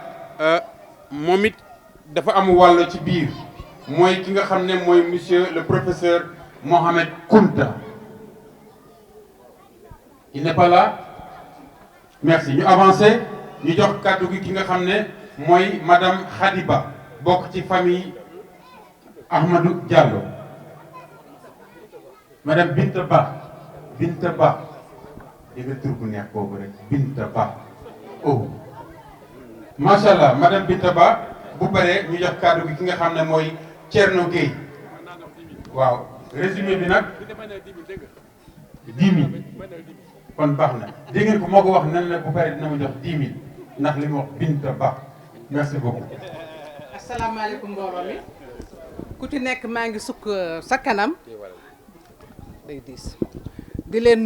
moom it dafa am wàll ci biir mooy ki nga xam ne mooy monsieur le professeur Mohamed Kunta. il n'est pas là. merci ñu avancé ñu jox kàddu gi ki nga xam ne mooy madame Khadiba bokk ci famille Ahmadou Diallo. madame Binta Ba di nga tur bu neex boobu rek Binta Ba oh macha allah madame Binta Ba bu paree ñu jox kàddu gi ki nga xam ne mooy Thierno Gueye waaw résumé bi nag 10 000 kon baax na dégg ngeen ko moo ko wax nan la bu paree dina ma jox 10 000 ndax li mu wax Binta Ba merci beaucoup. asalaamaaleykum mbooloo mi ku ci nekk maa ngi sukk sa kanam day diis di leen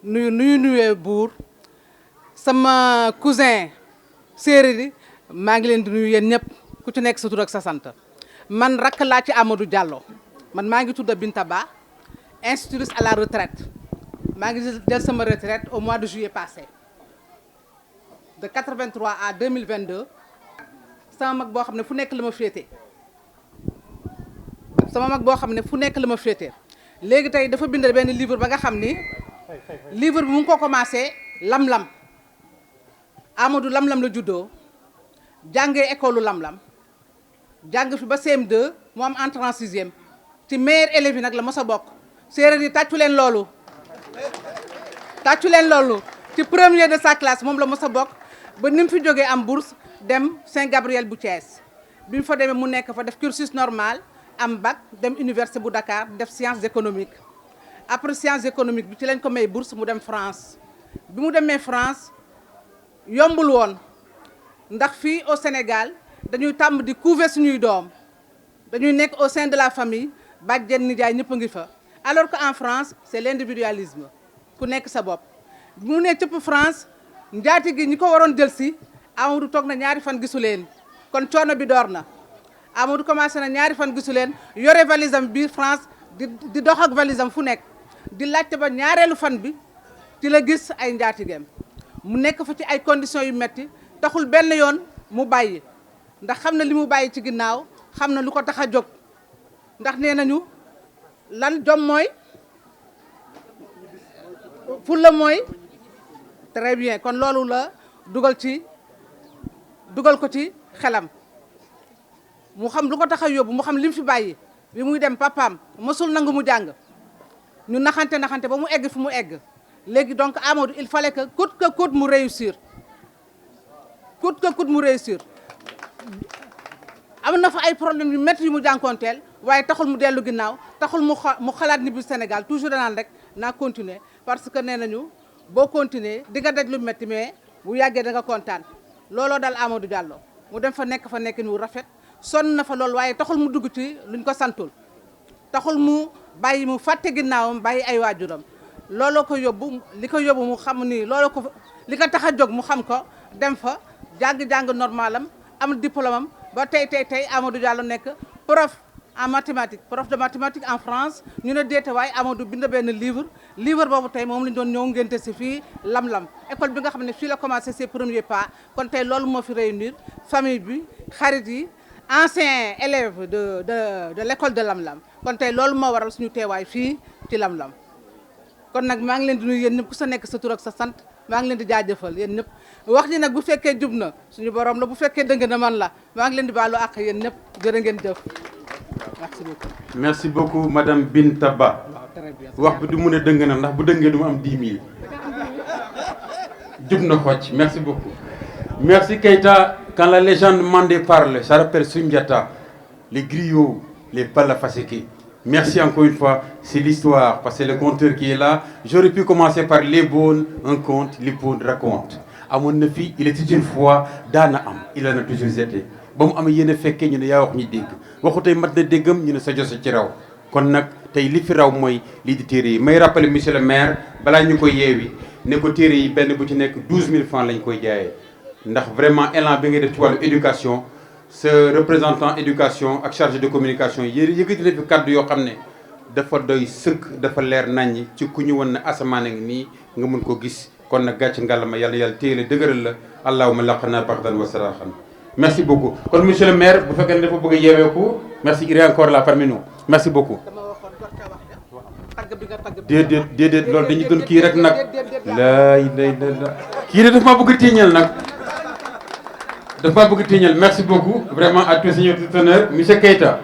nuyee buur sama cousin séeréer yi maa ngi leen di nuyu yéen ñëpp ku ci nekk sa tur ak sa sant man rakk laa ci Amadou Diallo man maa ngi tudd Binta Ba institutrice à la retraite maa ngi jël sama retraite au mois de juillet passé de 83 à 2022 sama mag boo xam ne fu nekk la ma féete léegi tey dafa bind benn livre ba nga xam ni livre bi mu ngi ko commencé lam-lam Amadou lam-lam la juddoo jàngee école lam-lam jàng fi ba CM2 mu am entrée en sixième ci meilleur élèves yi nag la mos a bokk séeréer yi tàccu leen loolu ci premier de sa classe moom la mos a bokk ba ni mu fi jógee am bourse dem Saint-Gabriel bu Thiès bi mu fa demee mu nekk fa def cursus normal am bac dem université bu Dakar def sciences économiques après sciences économiques bi ci lañ ko may bourse mu dem France bi mu demee France yombul woon ndax fii au Sénégal dañuy tàmm di couver suñuy doom dañuy nekk au sein de la famille bàjjen nijaay ñëpp a ngi fa alors que en France c'est l'individualisme ku nekk sa bopp bi mu nee cëpp France njaati gi ñi ko waroon jël si Amadou toog na ñaari fan gisu leen kon coono bi door na Amadou commencé na ñaari fan gisu leen yore valise am biir France di dox ak valise am fu nekk di laajte ba ñaareelu fan bi ci la gis ay njaatigeem mu nekk fa ci ay conditions yu metti taxul benn yoon mu bàyyi ndax xam na li mu bàyyi ci ginnaaw xam na lu ko tax a jóg ndax nee nañu lan jom mooy fulla mooy très bien kon loolu la dugal ko ci xelam mu xam lu ko tax a yóbbu mu xam li mu fi bàyyi bi muy dem papaam mësul nangu mu jàng ñu naxante ba mu egg fi mu egg léegi donc Amadou il fallait que coûte que coûte mu réussir am na fa ay problèmes yu métti yu mu jànkoonteel waaye taxul mu dellu ginnaaw taxul mu xalaat ni bi Sénégal toujours danaan rek naa continuer parce que nee nañu boo continuer di nga daj lu métti mais bu yàggee da nga kontaan looloo dal Amadou Diallo mu dem fa nekk nu rafet sonn na fa loolu waaye taxul mu dugg ci luñ ko santul taxul mu bàyyi mu fàtte ginnaawam bàyyi ay waajuram looloo ko yóbbu li ko yóbbu mu xam ni looloo ko li ko tax a jóg mu xam ko dem fa jàng normalam am diplôme am ba tey Amadou Diallo nekk prof de mathématiques en France ñu ne deete waaye Amadou bind benn livre boobu tey moom lañ doon ñëw ngénte si fii lam-lam école bi nga xam ne fii la commencé ses premiers pas kon tey loolu moo fi réunir famille bi xarit yi anciens élèves de l'école de lam-lam kon tey loolu moo waral suñu teewaay fii ci lam-lam kon nag maa ngi leen di nuyu yéen ñëpp ku sa nekk sa tur ak sa sant maa ngi leen di jaajëfal yéen ñëpp wax ji nag bu fekkee jub na suñu borom la bu fekkee dëng na man la maa ngi leen di baalu àq yéen ñëpp jërë ngeen jëf merci beaucoup. merci beaucoup madame Binta Ba wax bi du mun a dëng na ndax bu dëngee du mu am 10 000 jub na xocc merci beaucoup. merci Keita. Quand la légende Mandé parle, ça rappelle Sundiata, les griots, les Palafassékés. Merci encore une fois, c'est l'histoire, parce que c'est le conteur qui est là. J'aurais pu commencer par les bonnes, un conte, les bonnes raconte. À mon avis, il était une fois Dana Am, il en a toujours été. Bon, am yene fekke ñu ne yaa wax ñi dégg waxu tey mat na déggam ñu ne sa josse ci raw kon nag tey li fi raw mooy lii di téere yi may rappeler monsieur le maire balaa ñu ko yeewi ne ko téere yi benn bu ci nekk 12 000 francs lañ koy jaayee ndax vraiment élan bi nga def ci wàllu éducation ce représentant éducation ak chargé de communication yëkkati na fi kàddu yoo xam ne dafa doy sëkk dafa leer naññi ci ku ñu won ne asamaan ngi nii nga mun ko gis kon nag gàcc ngàllama yàlla téye la dëgëral la allahumma laqana baxdan wa saraxan merci beaucoup kon monsieur le maire bu fekkee ne dafa bëgg a yeeweeku merci il est encore là parmi nous merci beaucoup déedéet loolu dañu doon kii rek nag laay kii de dafa maa bëgg tiiñal nag dafa maa bëgg tiiñal merci beaucoup vraiment à tous seigneurs tout honneur monsieur Keita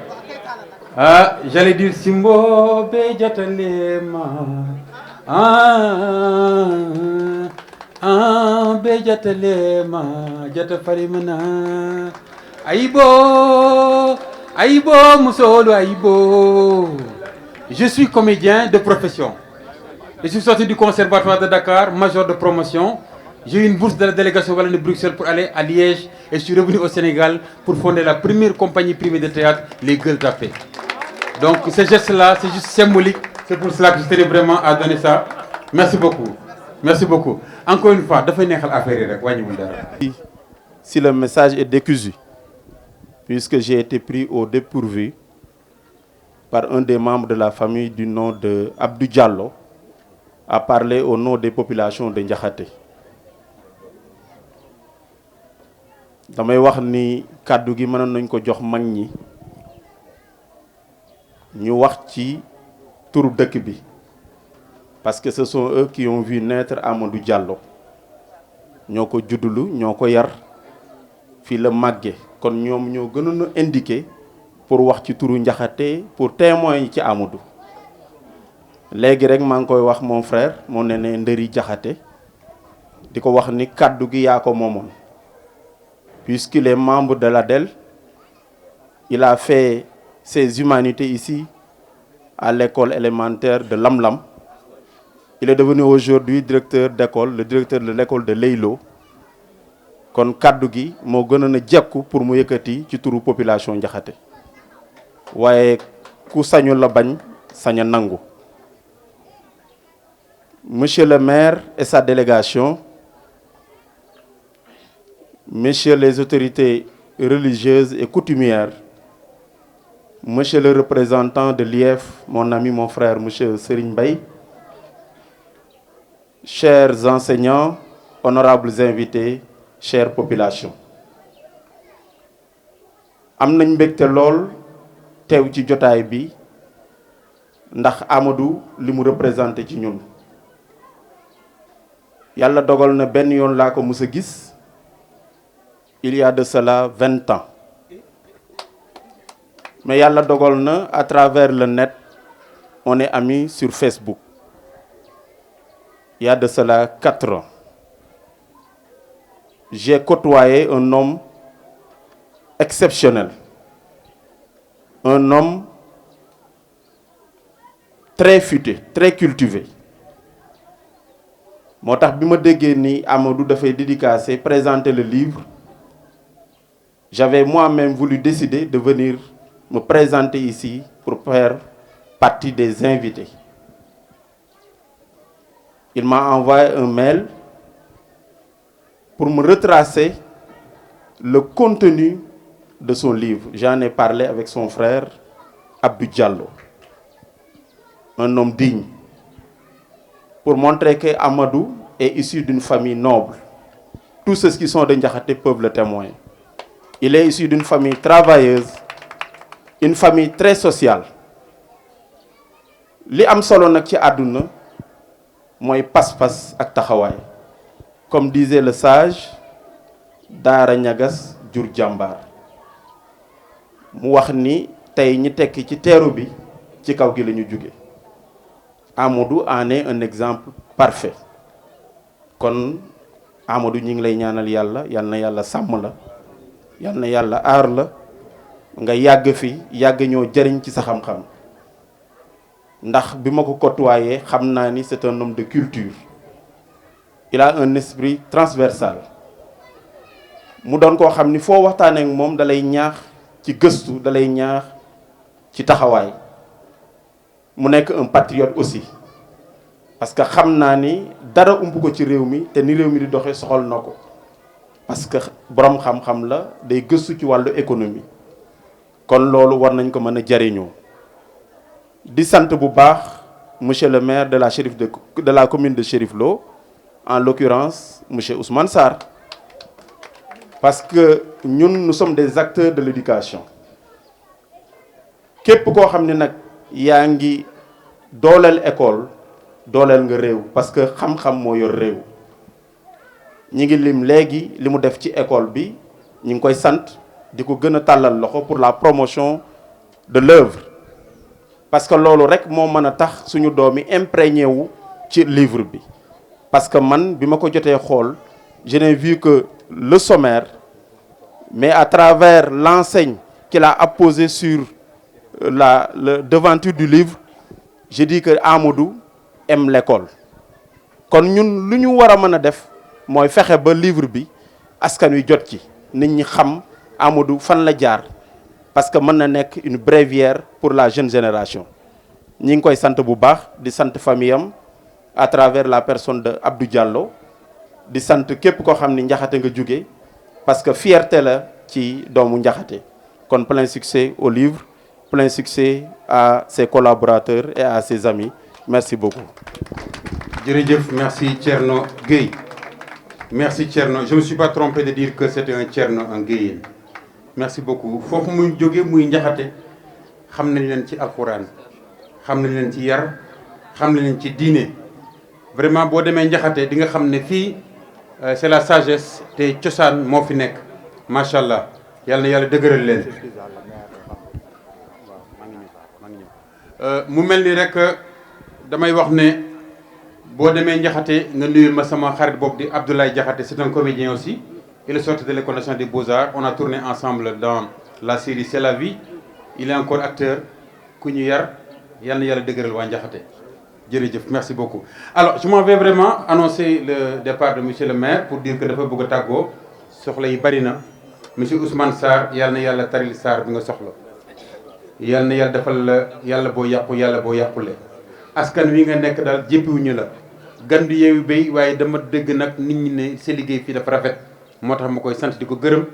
Ah, j'allais dire Simbo Bejatalema. Bejatalema. Jata Farimana. Aïbo. Aïbo, Moussolo, Aïbo. Je suis comédien de profession. Je suis sorti du conservatoire de Dakar, major de promotion. J'ai eu une bourse de la délégation de Bruxelles pour aller à Liège et je suis revenu au Sénégal pour fonder la première compagnie privée de théâtre, les Gueules Tapées. Donc ce geste-là, c'est juste symbolique. C'est pour cela que je tenais vraiment à donner ça. Merci beaucoup. Merci beaucoup. Encore une fois, si le message est décousu, puisque j'ai été pris au dépourvu par un des membres de la famille du nom de Abdou Diallo, à parler au nom des populations de Ndiakhaté. damay wax ni kàddu gi mënoon nañ ko jox mag ñi ñu wax ci turu dëkk bi parce que ce sont eux qui ont vu naître Amadou Diallo ñoo ko juddulu ñoo ko yar fii la màgge kon ñoom ñoo gënoon a indiqué pour wax ci turu Ndiakhaté pour témoin yi ci Amadou léegi rek maa ngi koy wax mon frère moo ne Ndëri Diakhaté di ko wax ni kàddu gi yaa ko moomoon puisqu'il est membre de l'ADEL, il a fait ses humanités ici, à l'école élémentaire de Lamlam. Il est devenu aujourd'hui directeur d'école, le directeur de l'école de Leylo. Kon kaddu gi moo gënoon a jekku pour mu yëkkati ci turu population Ndiakhaté waaye ku sañu la bañ sañ a nangu. Monsieur le maire et sa délégation, messieurs les autorités religieuses et coutumières, monsieur le représentant de l'IEF, mon ami, mon frère, monsieur Serigne Mbaye, chers enseignants, honorables invités, chère population. am nañ mbégte lool teew ci jotaay bi ndax Amadou li mu représenté ci ñun yàlla dogal na benn yoon laa ko mës a gis il y a de cela 20 ans. Mais yàlla dogal na à travers le net, on est amis sur Facebook. Il y a de cela 4 ans. J'ai côtoyé un homme exceptionnel. Un homme très futé, très cultivé. Moo tax bi ma déggee ni Amadou dafay dédicacer, présenter le livre, j'avais moi-même voulu décider de venir me présenter ici pour faire partie des invités. Il m'a envoyé un mail pour me retracer le contenu de son livre. J'en ai parlé avec son frère Abdou Diallo, un homme digne, pour montrer que Amadou est issu d'une famille noble. Tous ceux qui sont de Ndiakhaté peuvent le témoigner. Il est issu d'une famille travailleuse, une famille très sociale. Li am solo nak ci àdduna mooy pas-pas ak taxawaay. Comme disait le sage, daara ñagas jur jàmbaar. Mu wax ni tey ñi tekki ci teeru bi ci kaw gi la ñu jóge. Amadou en est un exemple parfait. Kon Amadou ñi ngi lay ñaanal yàlla, yal na yàlla sàmm la. yal na yàlla aar la nga yàgg fi yàgg ñoo jëriñ ci sa xam-xam ndax bi ma ko côtoyé xam naa ni c'est un homme de culture. Il a un esprit transversal. mu doon koo xam ni foo waxtaanee ak moom dalay ñaax ci gëstu dalay ñaax ci taxawaay. mu nekk un patriote aussi parce que xam naa ni dara ump ko ci réew mi te ni réew mi di doxee soxal na ko. parce que borom xam-xam la day gëstu ci wàllu économie kon loolu war nañ ko mën a jariñoo di sant bu baax monsieur le maire de la commune de Cherif Lo, en l'occurrence monsieur Ousmane Sarr, parce que nous sommes des acteurs de l'éducation. képp koo xam ne nag yaa ngi dooleel école dooleel nga réew parce que xam-xam moo yor réew. ñi ngi lim léegi li mu def ci école bi ñi ngi koy sant di ko gën a tàllal loxo pour la promotion de l'œuvre parce que loolu rek moo mën a tax suñu doom yi imprégné wu ci livre bi parce que man bi ma ko jotee xool je n'ai vu que le sommaire mais à travers l'enseigne qu'il a apposé sur la devanture du livre je dis que Amadou aime l'école kon ñun lu ñu war a mën a def mooy fexe ba livre bi askan wi jot ci nit ñi xam Amadou fan la jaar parce que mën na nekk une bréviaire pour la jeune génération ñi ngi koy sant bu baax di sant famille am à travers la personne de Abdou Diallo di sant képp koo xam ni Njaxate nga jóge parce que fierté la ci doomu Njaxate kon plein succès au livre plein succès à ses collaborateurs et à ses amis merci beaucoup. jërëjëf merci Thierno Gueye merci Thierno je me suis pas trompé de dire que c'était un Thierno un Gueye merci beaucoup foofu muy jóge muy Njaxate xam nañ leen ci alxuraan xam nañ leen ci yar xam nañ leen ci diine vraiment boo demee Njaxate di nga xam ne fii c'est la sagesse te cosaan moo fi nekk macha allah yàlla na yàlla dëgëral leen. mu mel ni rek damay wax ne boo demee Njaxate nga nuyu ma sama xarit boobu di Abdoulaye Diakhaté c'est un comédien aussi il est sorti de l'école nationale des beaux-arts on a tourné ensemble dans la série C'est la vie il est encore acteur ku ñu yar yàlla na yàlla dëgëral waa Njaxate jërëjëf merci beaucoup. alors je m'en vais vraiment annoncer le départ de monsieur le maire pour dire que dafa bëgg a tàggoo soxla yi bari na monsieur Ousmane Sarr yàlla na yàlla taril Sarr bi nga soxla yàlla na yàlla defal la yàlla boo yàqu yàlla boo yàqule askan wi nga nekk daal jéppiwuñu la gan du yeewu béy waaye dama dëgg nag nit ñi ne sa liggéey fii dafa rafet moo tax ma koy sant di ko gërëm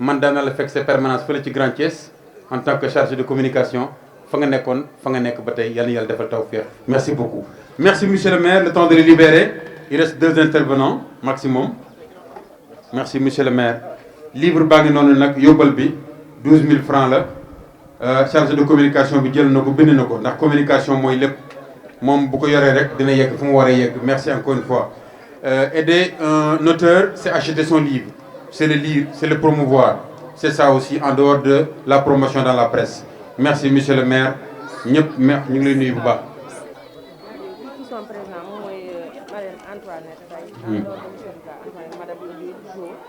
man daana la fekk sa permanence fële ci Grand Thiès en tant que chargé de communication fa nga nekkoon fa nga nekk ba tey yal na yàlla defal tawfeex merci beaucoup. merci monsieur le maire le temps de les libérer il reste 2 intervenants maximum merci monsieur le maire livre baa ngi noonu nag yóbbal bi 12 000 francs la chargé de communication bi jël na ko bind na ko ndax communication mooy lépp moom bu ko yoree rek dina yegg fu mu war a yegg merci encore une fois. aider un auteur c'est acheter son livre c'est le lire c'est le promouvoir c'est ça aussi en dehors de la promotion dans la presse merci monsieur le maire ñëpp ñu ngi lay nuyu bu baax.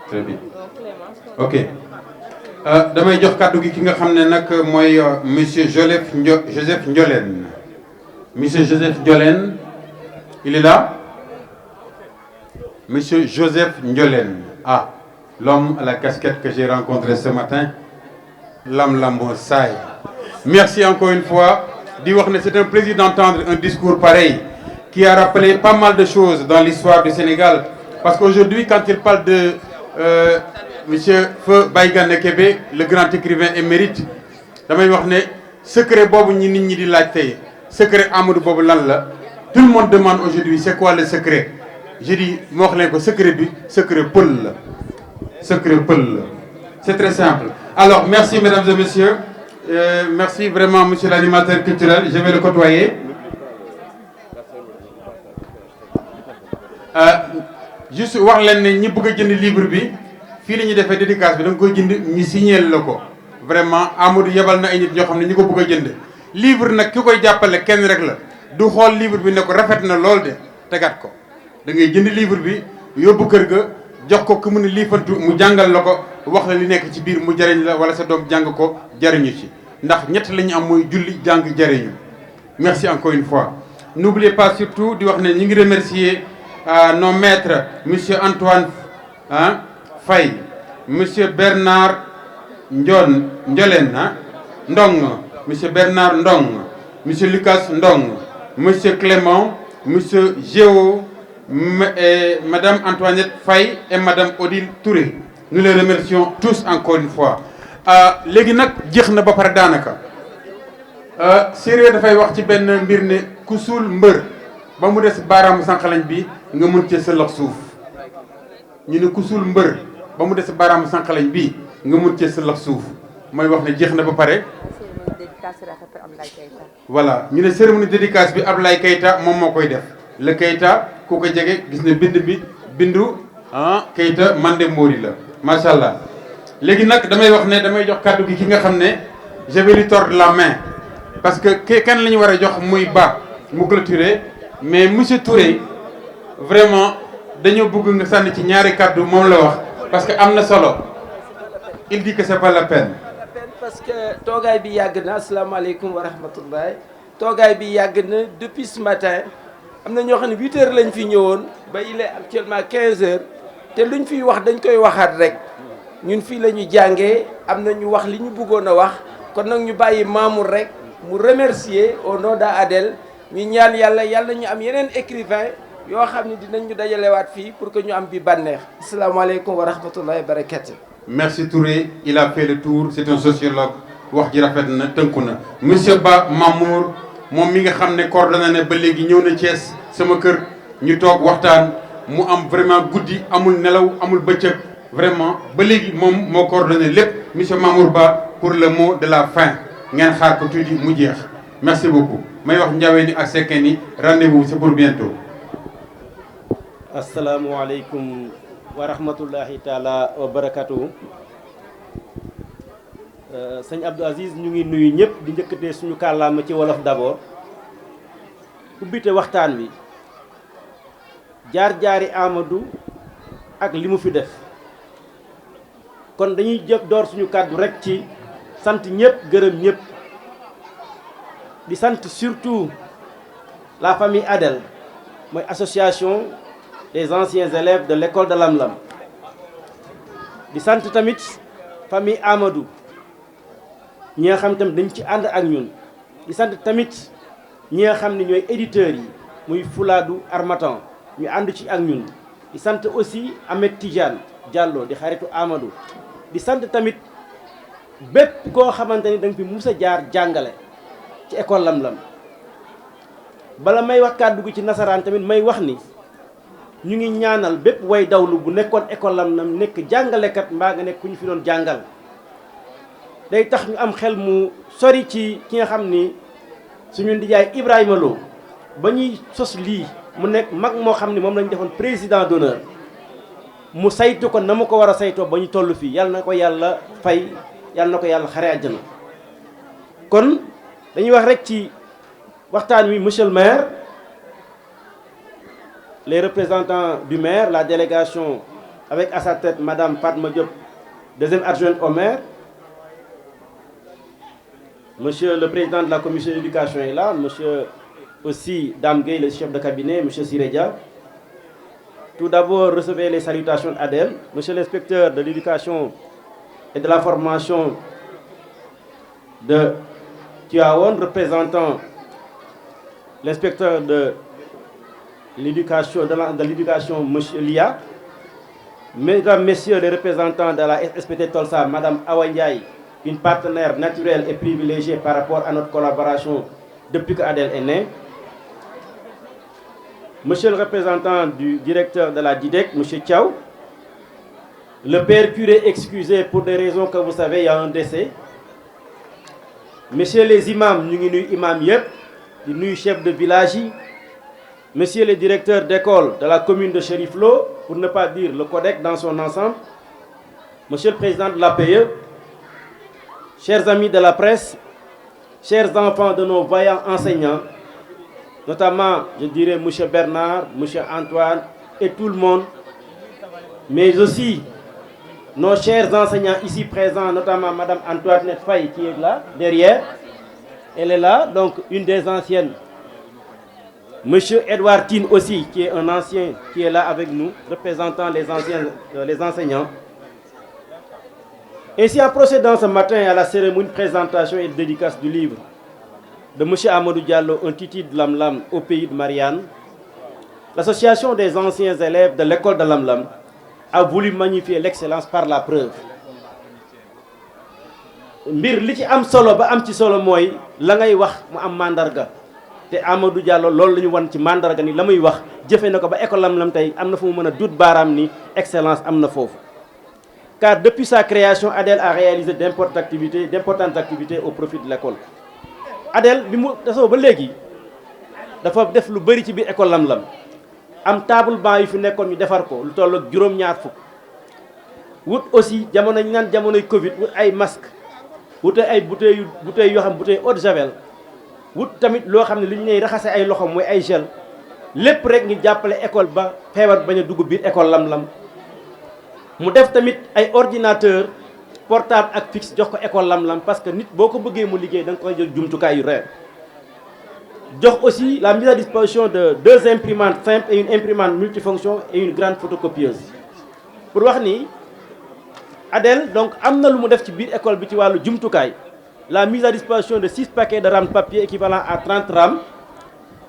très bien ok damay jox kàddu gi ki nga xam ne nag mooy monsieur Joseph Ndiolène monsieur Joseph Ndiolène il est là. Monsieur Joseph Ndiolène, l'homme à la casquette que j'ai rencontré ce matin, Lam Lambo Saï. Merci encore une fois. C'est un plaisir d'entendre un discours pareil qui a rappelé pas mal de choses dans l'histoire du Sénégal. Parce qu'aujourd'hui, quand il parle de Monsieur Feu Baïgane Kébé, le grand écrivain émérite, secret Bob Nini di Laté, secret Amadou Bob Lalla, tout le monde demande aujourd'hui c'est quoi le secret. J'ai dit, secret Paul. Secret Paul. C'est très simple. Alors, merci mesdames et messieurs. Merci vraiment monsieur l'animateur culturel. Je vais le côtoyer. Juste, wax leen ne ñi bëgg a jënd livre bi fii la ñuy defee dédicace bi da nga koy jënd ñu signeel la ko. Vraiment Amadou yebal na ay nit ñoo xam ne ñi ko bëgg a jënd. Livre nag ki koy jàppale kenn rek la. Du xool livre bi ne ko rafet na lool de tegaat ko. da ngay jënd livre bi yóbbu kër ga jox ko ku mu ne liifantu mu jàngal la ko wax la li nekk ci biir mu jariñ la wala sa doom jàng ko jariñu ci ndax ñett la ñu am mooy julli jàng jariñu merci encore une fois. N'oubliez pas surtout di wax ne ñu ngi remercier nos maîtres monsieur Antoine Faye monsieur Bernard Ndiolène Ndong monsieur Bernard Ndong monsieur Lucas Ndong monsieur Clément monsieur Géo et Madame Antoinette Faye et Madame Odile Touré. Nous les remercions tous encore une fois. Léegi nag jeex na ba pare daanaka séeréer dafay wax ci benn mbir ne ku suul mbër ba mu des baaraamu sànqalañ bi nga mun cee sëllax suuf ñu ne ku suul mbër ba mu des baaraamu sànqalañ bi nga mun cee sëllax suuf mooy wax ne jeex na ba pare. voilà ñu ne cérémonie dédicace bi Ablaye Keita moom moo koy def le Keita ku ko jege gis ne bind bi bindu Keita Mandé Mori la macha allah. léegi nag damay wax ne damay jox kàddu gi ki nga xam ne je vais lui tordre la main parce que kenn la ñu war a jox muy Ba mu clôturer mais monsieur Touré vraiment dañoo bëgg nga sànni ci ñaari kàddu moom la wax parce que am na solo il dit que c'est pas la peine. parce que toogaay bi yàgg na asalaamaaleykum wa rahmatullah toogaay bi yàgg na depuis ce matin am na ñoo xam ne 8 heures lañ fi ñëwoon ba il est actuellement 15 heures te luñ fiy wax dañ koy waxaat rek ñun fii la ñu jàngee am na ñu wax li ñu bëggoon a wax kon nag ñu bàyyi Mamour rek mu remercier au nom d'Adel ñu ñaan yàlla ñu am yeneen écrivain yoo xam ne dinañ ñu dajalewaat fii pour que ñu am bi bànneex asalaamaaleykum wa rahmatullahi wa barakatuh. Merci Touré, il a fait le tour, c'est un sociologue wax ji rafet na tënku na monsieur Ba Mamour moom mi nga xam ne coordonné na ba léegi ñëw na Thiès sama kër ñu toog waxtaan mu am vraiment guddi amul nelaw amul bëccëg vraiment ba léegi moom moo coordonné lépp monsieur Mamour Ba pour le mot de la fin ngeen xaar ko tuuti mu jeex merci beaucoup may wax njawee ni ak sekkee ni rendez-vous c'est pour bientôt. asalaamualeykum wa rahmatullahi taala wa barakatuhu. sëñ Abdou Aziz ñu ngi nuyu ñëpp di njëkkatee suñu kàllaama ci wolof d'abord ubbite waxtaan wi jaar-jaari Amadou ak li mu fi def kon dañuy jëf door suñu kàddu rek ci sant ñëpp gërëm ñëpp di sant surtout la famille Adel mooy association des anciens élèves de l'école de Lamlam di sant tamit famille Amadou ñi nga xam tamit dañ ci ànd ak ñun di sant tamit ñi nga xam ne ñooy éditeurs yi muy Fulaadu Harmattan ñu ànd ci ak ñun di sant aussi Ahmed Tidiane Diallo di xaritu Amadou di sant tamit bépp koo xamante ni da nga fi mus a jaar jàngale ci école Lamlam bala may wax kàddu gi ci nasaraan tamit may wax ni ñu ngi ñaanal bépp way dawlu bu nekkoon école Lamlam nekk jàngalekat mbaa nga nekk ku ñu fi doon jàngal day tax ñu am xel mu sori ci ki nga xam ni suñu ndijaay Ibrahima Lo ba ñuy sos lii mu nekk mag moo xam ni moom lañu defoon président d'honneur mu saytu ko na mu ko war a saytoo ba ñu toll fii yàlla na ko yàlla fay yàlla na ko yàlla xare àjjana kon dañuy wax rek ci waxtaan wi monsieur le maire les représentants du maire la délégation avec à sa tête madame Fatma Diop deuxième adjointe au maire. Monsieur le président de la commission d'éducation est là, monsieur aussi Dame Gueye, le chef de cabinet, monsieur Siredia. Tout d'abord, recevez les salutations d'Adel, monsieur l'inspecteur de l'éducation et de la formation de Tivaouane, représentant l'inspecteur de l'éducation, monsieur Lia. Mesdames, messieurs les représentants de la SPT Tolsa, madame Awa Ndiaye, une partenaire naturelle et privilégiée par rapport à notre collaboration depuis que Adel est né. Monsieur le représentant du directeur de la DIDEC, monsieur Thiaw. Le père curé excusé pour des raisons que vous savez, il y a un décès. Messieurs les imams, ñu ngi nuyu imam yëpp di nuyu chef de village yi. Monsieur le directeur d'école de la commune de Chérif Lo, pour ne pas dire le CODEC dans son ensemble. Monsieur le président de l'APE. Chers amis de la presse, chers enfants de nos vaillants enseignants, notamment, je dirais, M. Bernard, M. Antoine et tout le monde, mais aussi nos chers enseignants ici présents, notamment Mme Antoinette Faye qui est là, derrière. Elle est là, donc une des anciennes. M. Edouard Tine aussi, qui est un ancien, qui est là avec nous, représentant les enseignants. Ainsi, en procédant ce matin à la cérémonie de présentation et de dédicace du livre de M. Amadou Diallo, un titi de Lamlam au pays de Marianne, l'association des anciens élèves de l'école de Lamlam a voulu magnifier l'excellence par la preuve. mbir li ci am solo ba am ci solo mooy la ngay wax mu am mandarga te Amadou Diallo loolu la ñu wan ci mandarga ni la muy wax jëfe na ko ba école Lamlam tey am na fu mu mën a dut baaraam ni excellence am na foofu. Car depuis sa création, Adel a réalisé d'importantes activités au profit de l'école. Adel bi mu tasoo ba léegi dafa def lu bëri ci biir école Lamlam am table banc yu fi nekkoon ñu defar ko lu toll ak juróom-ñaar fukk wut aussi jamono ñu naan jamonoy Covid wut ay masque wut ay bouteilles yoo xam bouteille eau de javel wut tamit loo xam ne li ñu lay raxase ay loxo mooy ay gel lépp rek ngir jàppale école ba feebar bañ a dugg biir école lam-lam mu def tamit ay ordinateur portable ak fixe jox ko école lam-lam parce que nit boo ko bëggee mu liggéey da nga koy jël jumtukaay yu reer jox aussi la mise à disposition de 2 imprimantes simples et une imprimante multifonction et une grande photocopieuse pour wax ni Adel donc am na lu mu def ci biir école bi ci wàllu jumtukaay la mise à disposition de 6 paquets de rames papier équivalent à 30 rames.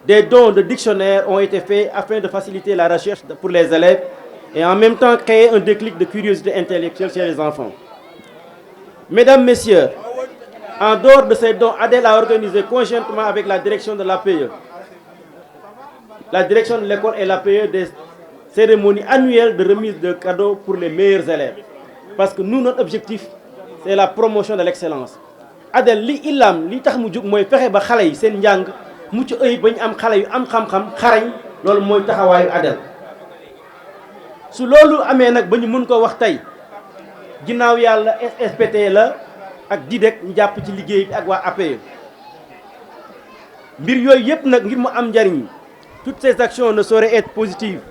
Des dons de dictionnaires ont été faits afin de faciliter la recherche pour les élèves et en même temps créer un déclic de curiosité intellectuelle chez les enfants. Mesdames, Messieurs, en dehors de ces dons, Adel a organisé conjointement avec la direction de l'APE, la direction de l'école et l'APE des cérémonies annuelles de remise de cadeaux pour les meilleurs élèves. Parce que nous, notre objectif, c'est la promotion de l'excellence. Adel li ilam li tax mu jóg mooy fexe ba xale yi seen njàng mucc ayib ba ñu am xale yu am xam-xam xarañ loolu mooy taxawaayu Adel su loolu amee nag ba ñu mën ko wax tey ginnaaw yàlla SSPT la ak DIDEC ñu jàpp ci liggéey bi ak waa APE mbir yooyu yëpp nag ngir mu am njariñ toutes ces actions ne sauraient être positives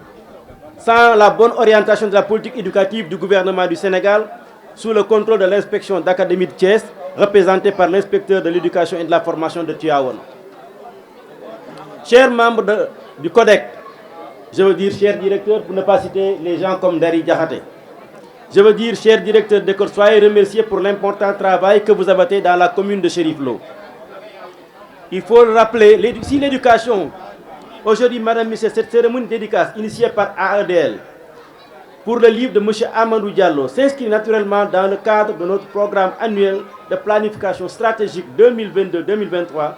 sans la bonne orientation de la politique éducative du gouvernement du Sénégal sous le contrôle de l'inspection d'académie de Thiès représentée par l'inspecteur de l'éducation et de la formation de Tivaouane. Chers membres du CODEC, je veux dire chers directeurs pour ne pas citer les gens comme Dari Diakhaté. Je veux dire chers directeurs d'école, soyez remerciés pour l'important travail que vous abattez dans la commune de Cherif Lo. Il faut le rappeler, si l'éducation, aujourd'hui, madame, monsieur, cette cérémonie dédicace initiée par AEDL pour le livre de M. Amadou Diallo s'inscrit naturellement dans le cadre de notre programme annuel de planification stratégique 2022-2023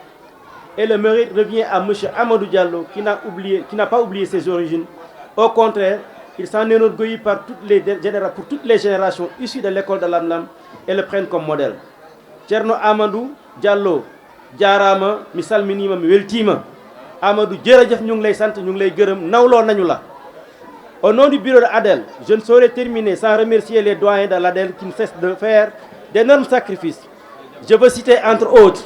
et le mérite revient à M. Amadou Diallo qui n'a pas oublié ses origines. Au contraire, il s'en enorgueillit pour toutes les générations issues de l'école de Lam-Lam et le prennent comme modèle. Thierno Amadou Diallo, Diarama, mi salminima mi weltima. Amadou jërëjëf ñu ngi lay sant ñu ngi lay gërëm nawloo nañu la. Au nom du bureau de Adel, je ne saurais terminer sans remercier les doyens de l'Adel qui ne cessent de faire d'énormes sacrifices. Je veux citer entre autres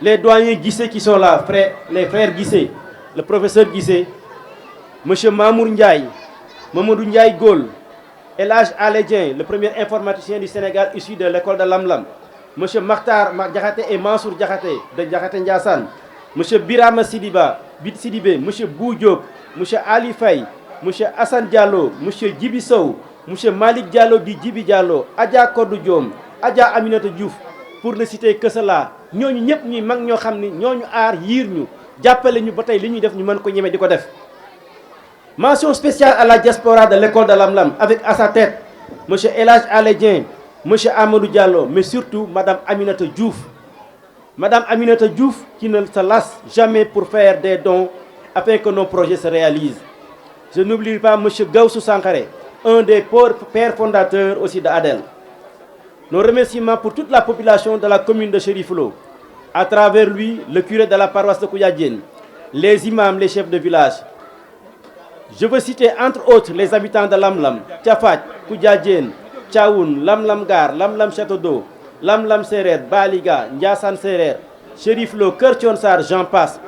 les doyens Guissé qui sont là, les frères Guissé, le professeur Guissé, M. Mamour Ndiaye, Mamadou Ndiaye Gol, Elhaj Aledien, le premier informaticien du Sénégal issu de l'école de Lam-Lam, M. Makhtar Diakhaté et Mansour Diakhaté de Diakhaté Ndiassane, M. Birama Sidibé, M. Bou Diop, M. Ali Faye, M. Hassan Diallo, M. Djibi Sow, M. Malik Diallo di Djibi Diallo, Adja Kodou Diom, Adja Aminata Diouf, pour ne citer que cela. ñooñu ñëpp ñuy mag ñoo xam ni ñooñu aar yiir ñu jàppale ñu ba tey li ñuy def ñu mën ko ñeme di ko def. Mention spéciale à la diaspora de l'école de Lam-Lam avec à sa tête M. Elhaj Aledien, M. Amadou Diallo, mais surtout Mme Aminata Diouf. Mme Aminata Diouf qui ne se lasse jamais pour faire des dons afin que nos projets se réalisent. Je n'oublie pas M. Gaussou Sankaré, un des pères fondateurs aussi de Adel. Nos remerciements pour toute la population de la commune de Cherif Lo. À travers lui, le curé de la paroisse de Kouyadien, les imams, les chefs de village. Je veux citer entre autres les habitants de Lam-Lam, Tiafat, Kouyadien, Tchaoun, Lam-Lam Gar, Lam-Lam Château d'Eau, Lam-Lam Serer, Baliga, Ndiassan Serer, Cherif Lo, Keur Thionsar, j'en passe.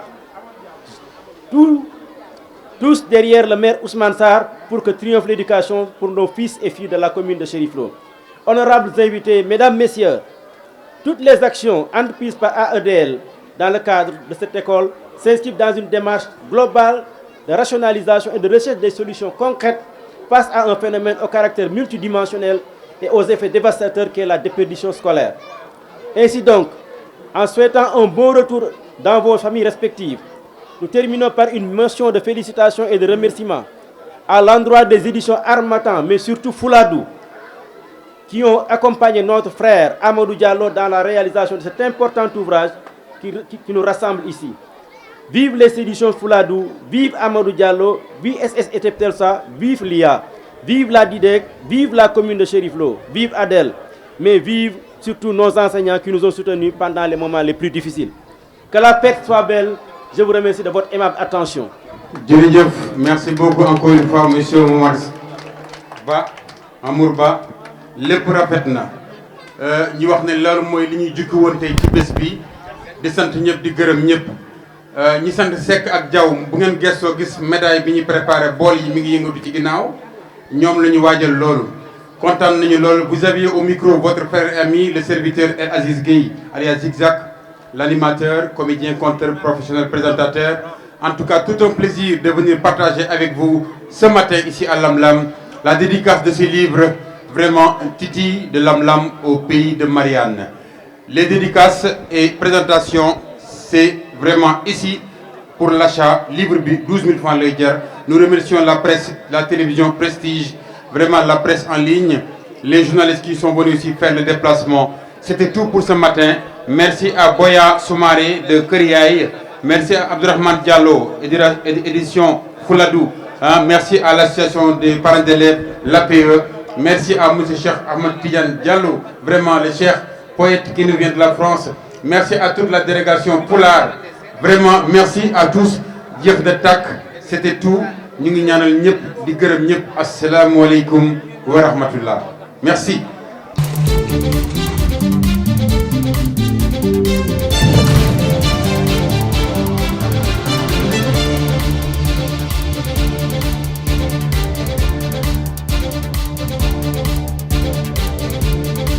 Tous derrière le maire Ousmane Sarr pour que triomphe l'éducation pour nos fils et filles de la commune de Cherif Lo. Honorables invités, mesdames, messieurs, toutes les actions entreprises par AEDL dans le cadre de cette école s'inscrivent dans une démarche globale de rationalisation et de recherche des solutions concrètes face à un phénomène au caractère multidimensionnel et aux effets dévastateurs qu'est la déperdition scolaire. Ainsi donc, en souhaitant un bon retour dans vos familles respectives, nous terminons par une mention de félicitations et de remerciements à l'endroit des éditions Harmattan, mais surtout Fouladou, qui ont accompagné notre frère Amadou Diallo dans la réalisation de cet important ouvrage qui nous rassemble ici. Vive les éditions Fouladou, vive Amadou Diallo, vive SS Eteptelsa, vive l'IA, vive la DIDEC, vive la commune de Cherif Lo, vive Adel, mais vive surtout nos enseignants qui nous ont soutenus pendant les moments les plus difficiles. Que la fête soit belle, je vous remercie de votre aimable attention. Merci beaucoup encore une fois, monsieur Momad Ba, Amour Ba. Lépp rafet na ñu wax ne loolu mooy li ñuy jukki woon tey ci bés bi di sant ñëpp di gërëm ñëpp ñi sant Seck ak Diaw bu ngeen gestoo gis médaille bi ñu préparé bool yi mi ngi yëngatu ci ginnaaw ñoom la ñu waajal loolu kontaan nañu loolu. Vous aviez au micro votre frère et ami le serviteur El Aziz Gueye alias Zigzag, l'animateur, comédien, conteur, professionnel, présentateur. En tout cas, tout un plaisir de venir partager avec vous ce matin ici à Lamlam la dédicace de ce livre, vraiment Titi de Lamlam au pays de Marianne. Les dédicaces et présentations, c'est vraiment ici pour l'achat, livre bi 12 000 francs lay jar. Nous remercions la presse, la télévision Prestige, vraiment la presse en ligne, les journalistes qui sont venus ici faire le déplacement. C'était tout pour ce matin. Merci à Boya Soumaré de Kriyaï. Merci à Abdourahmane Diallo, édition Fouladou. Merci à l'association des parents d'élèves, l'APE. Merci à M. Cheikh Ahmed Tidiane Diallo, vraiment le cher poète qui nous vient de la France. Merci à toute la délégation Poulard. Vraiment, merci à tous. Dieuf de Tak, c'était tout. Nous ngi ñaanal ñëpp di gërëm ñëpp. Assalamu alaikum wa rahmatullah. Merci.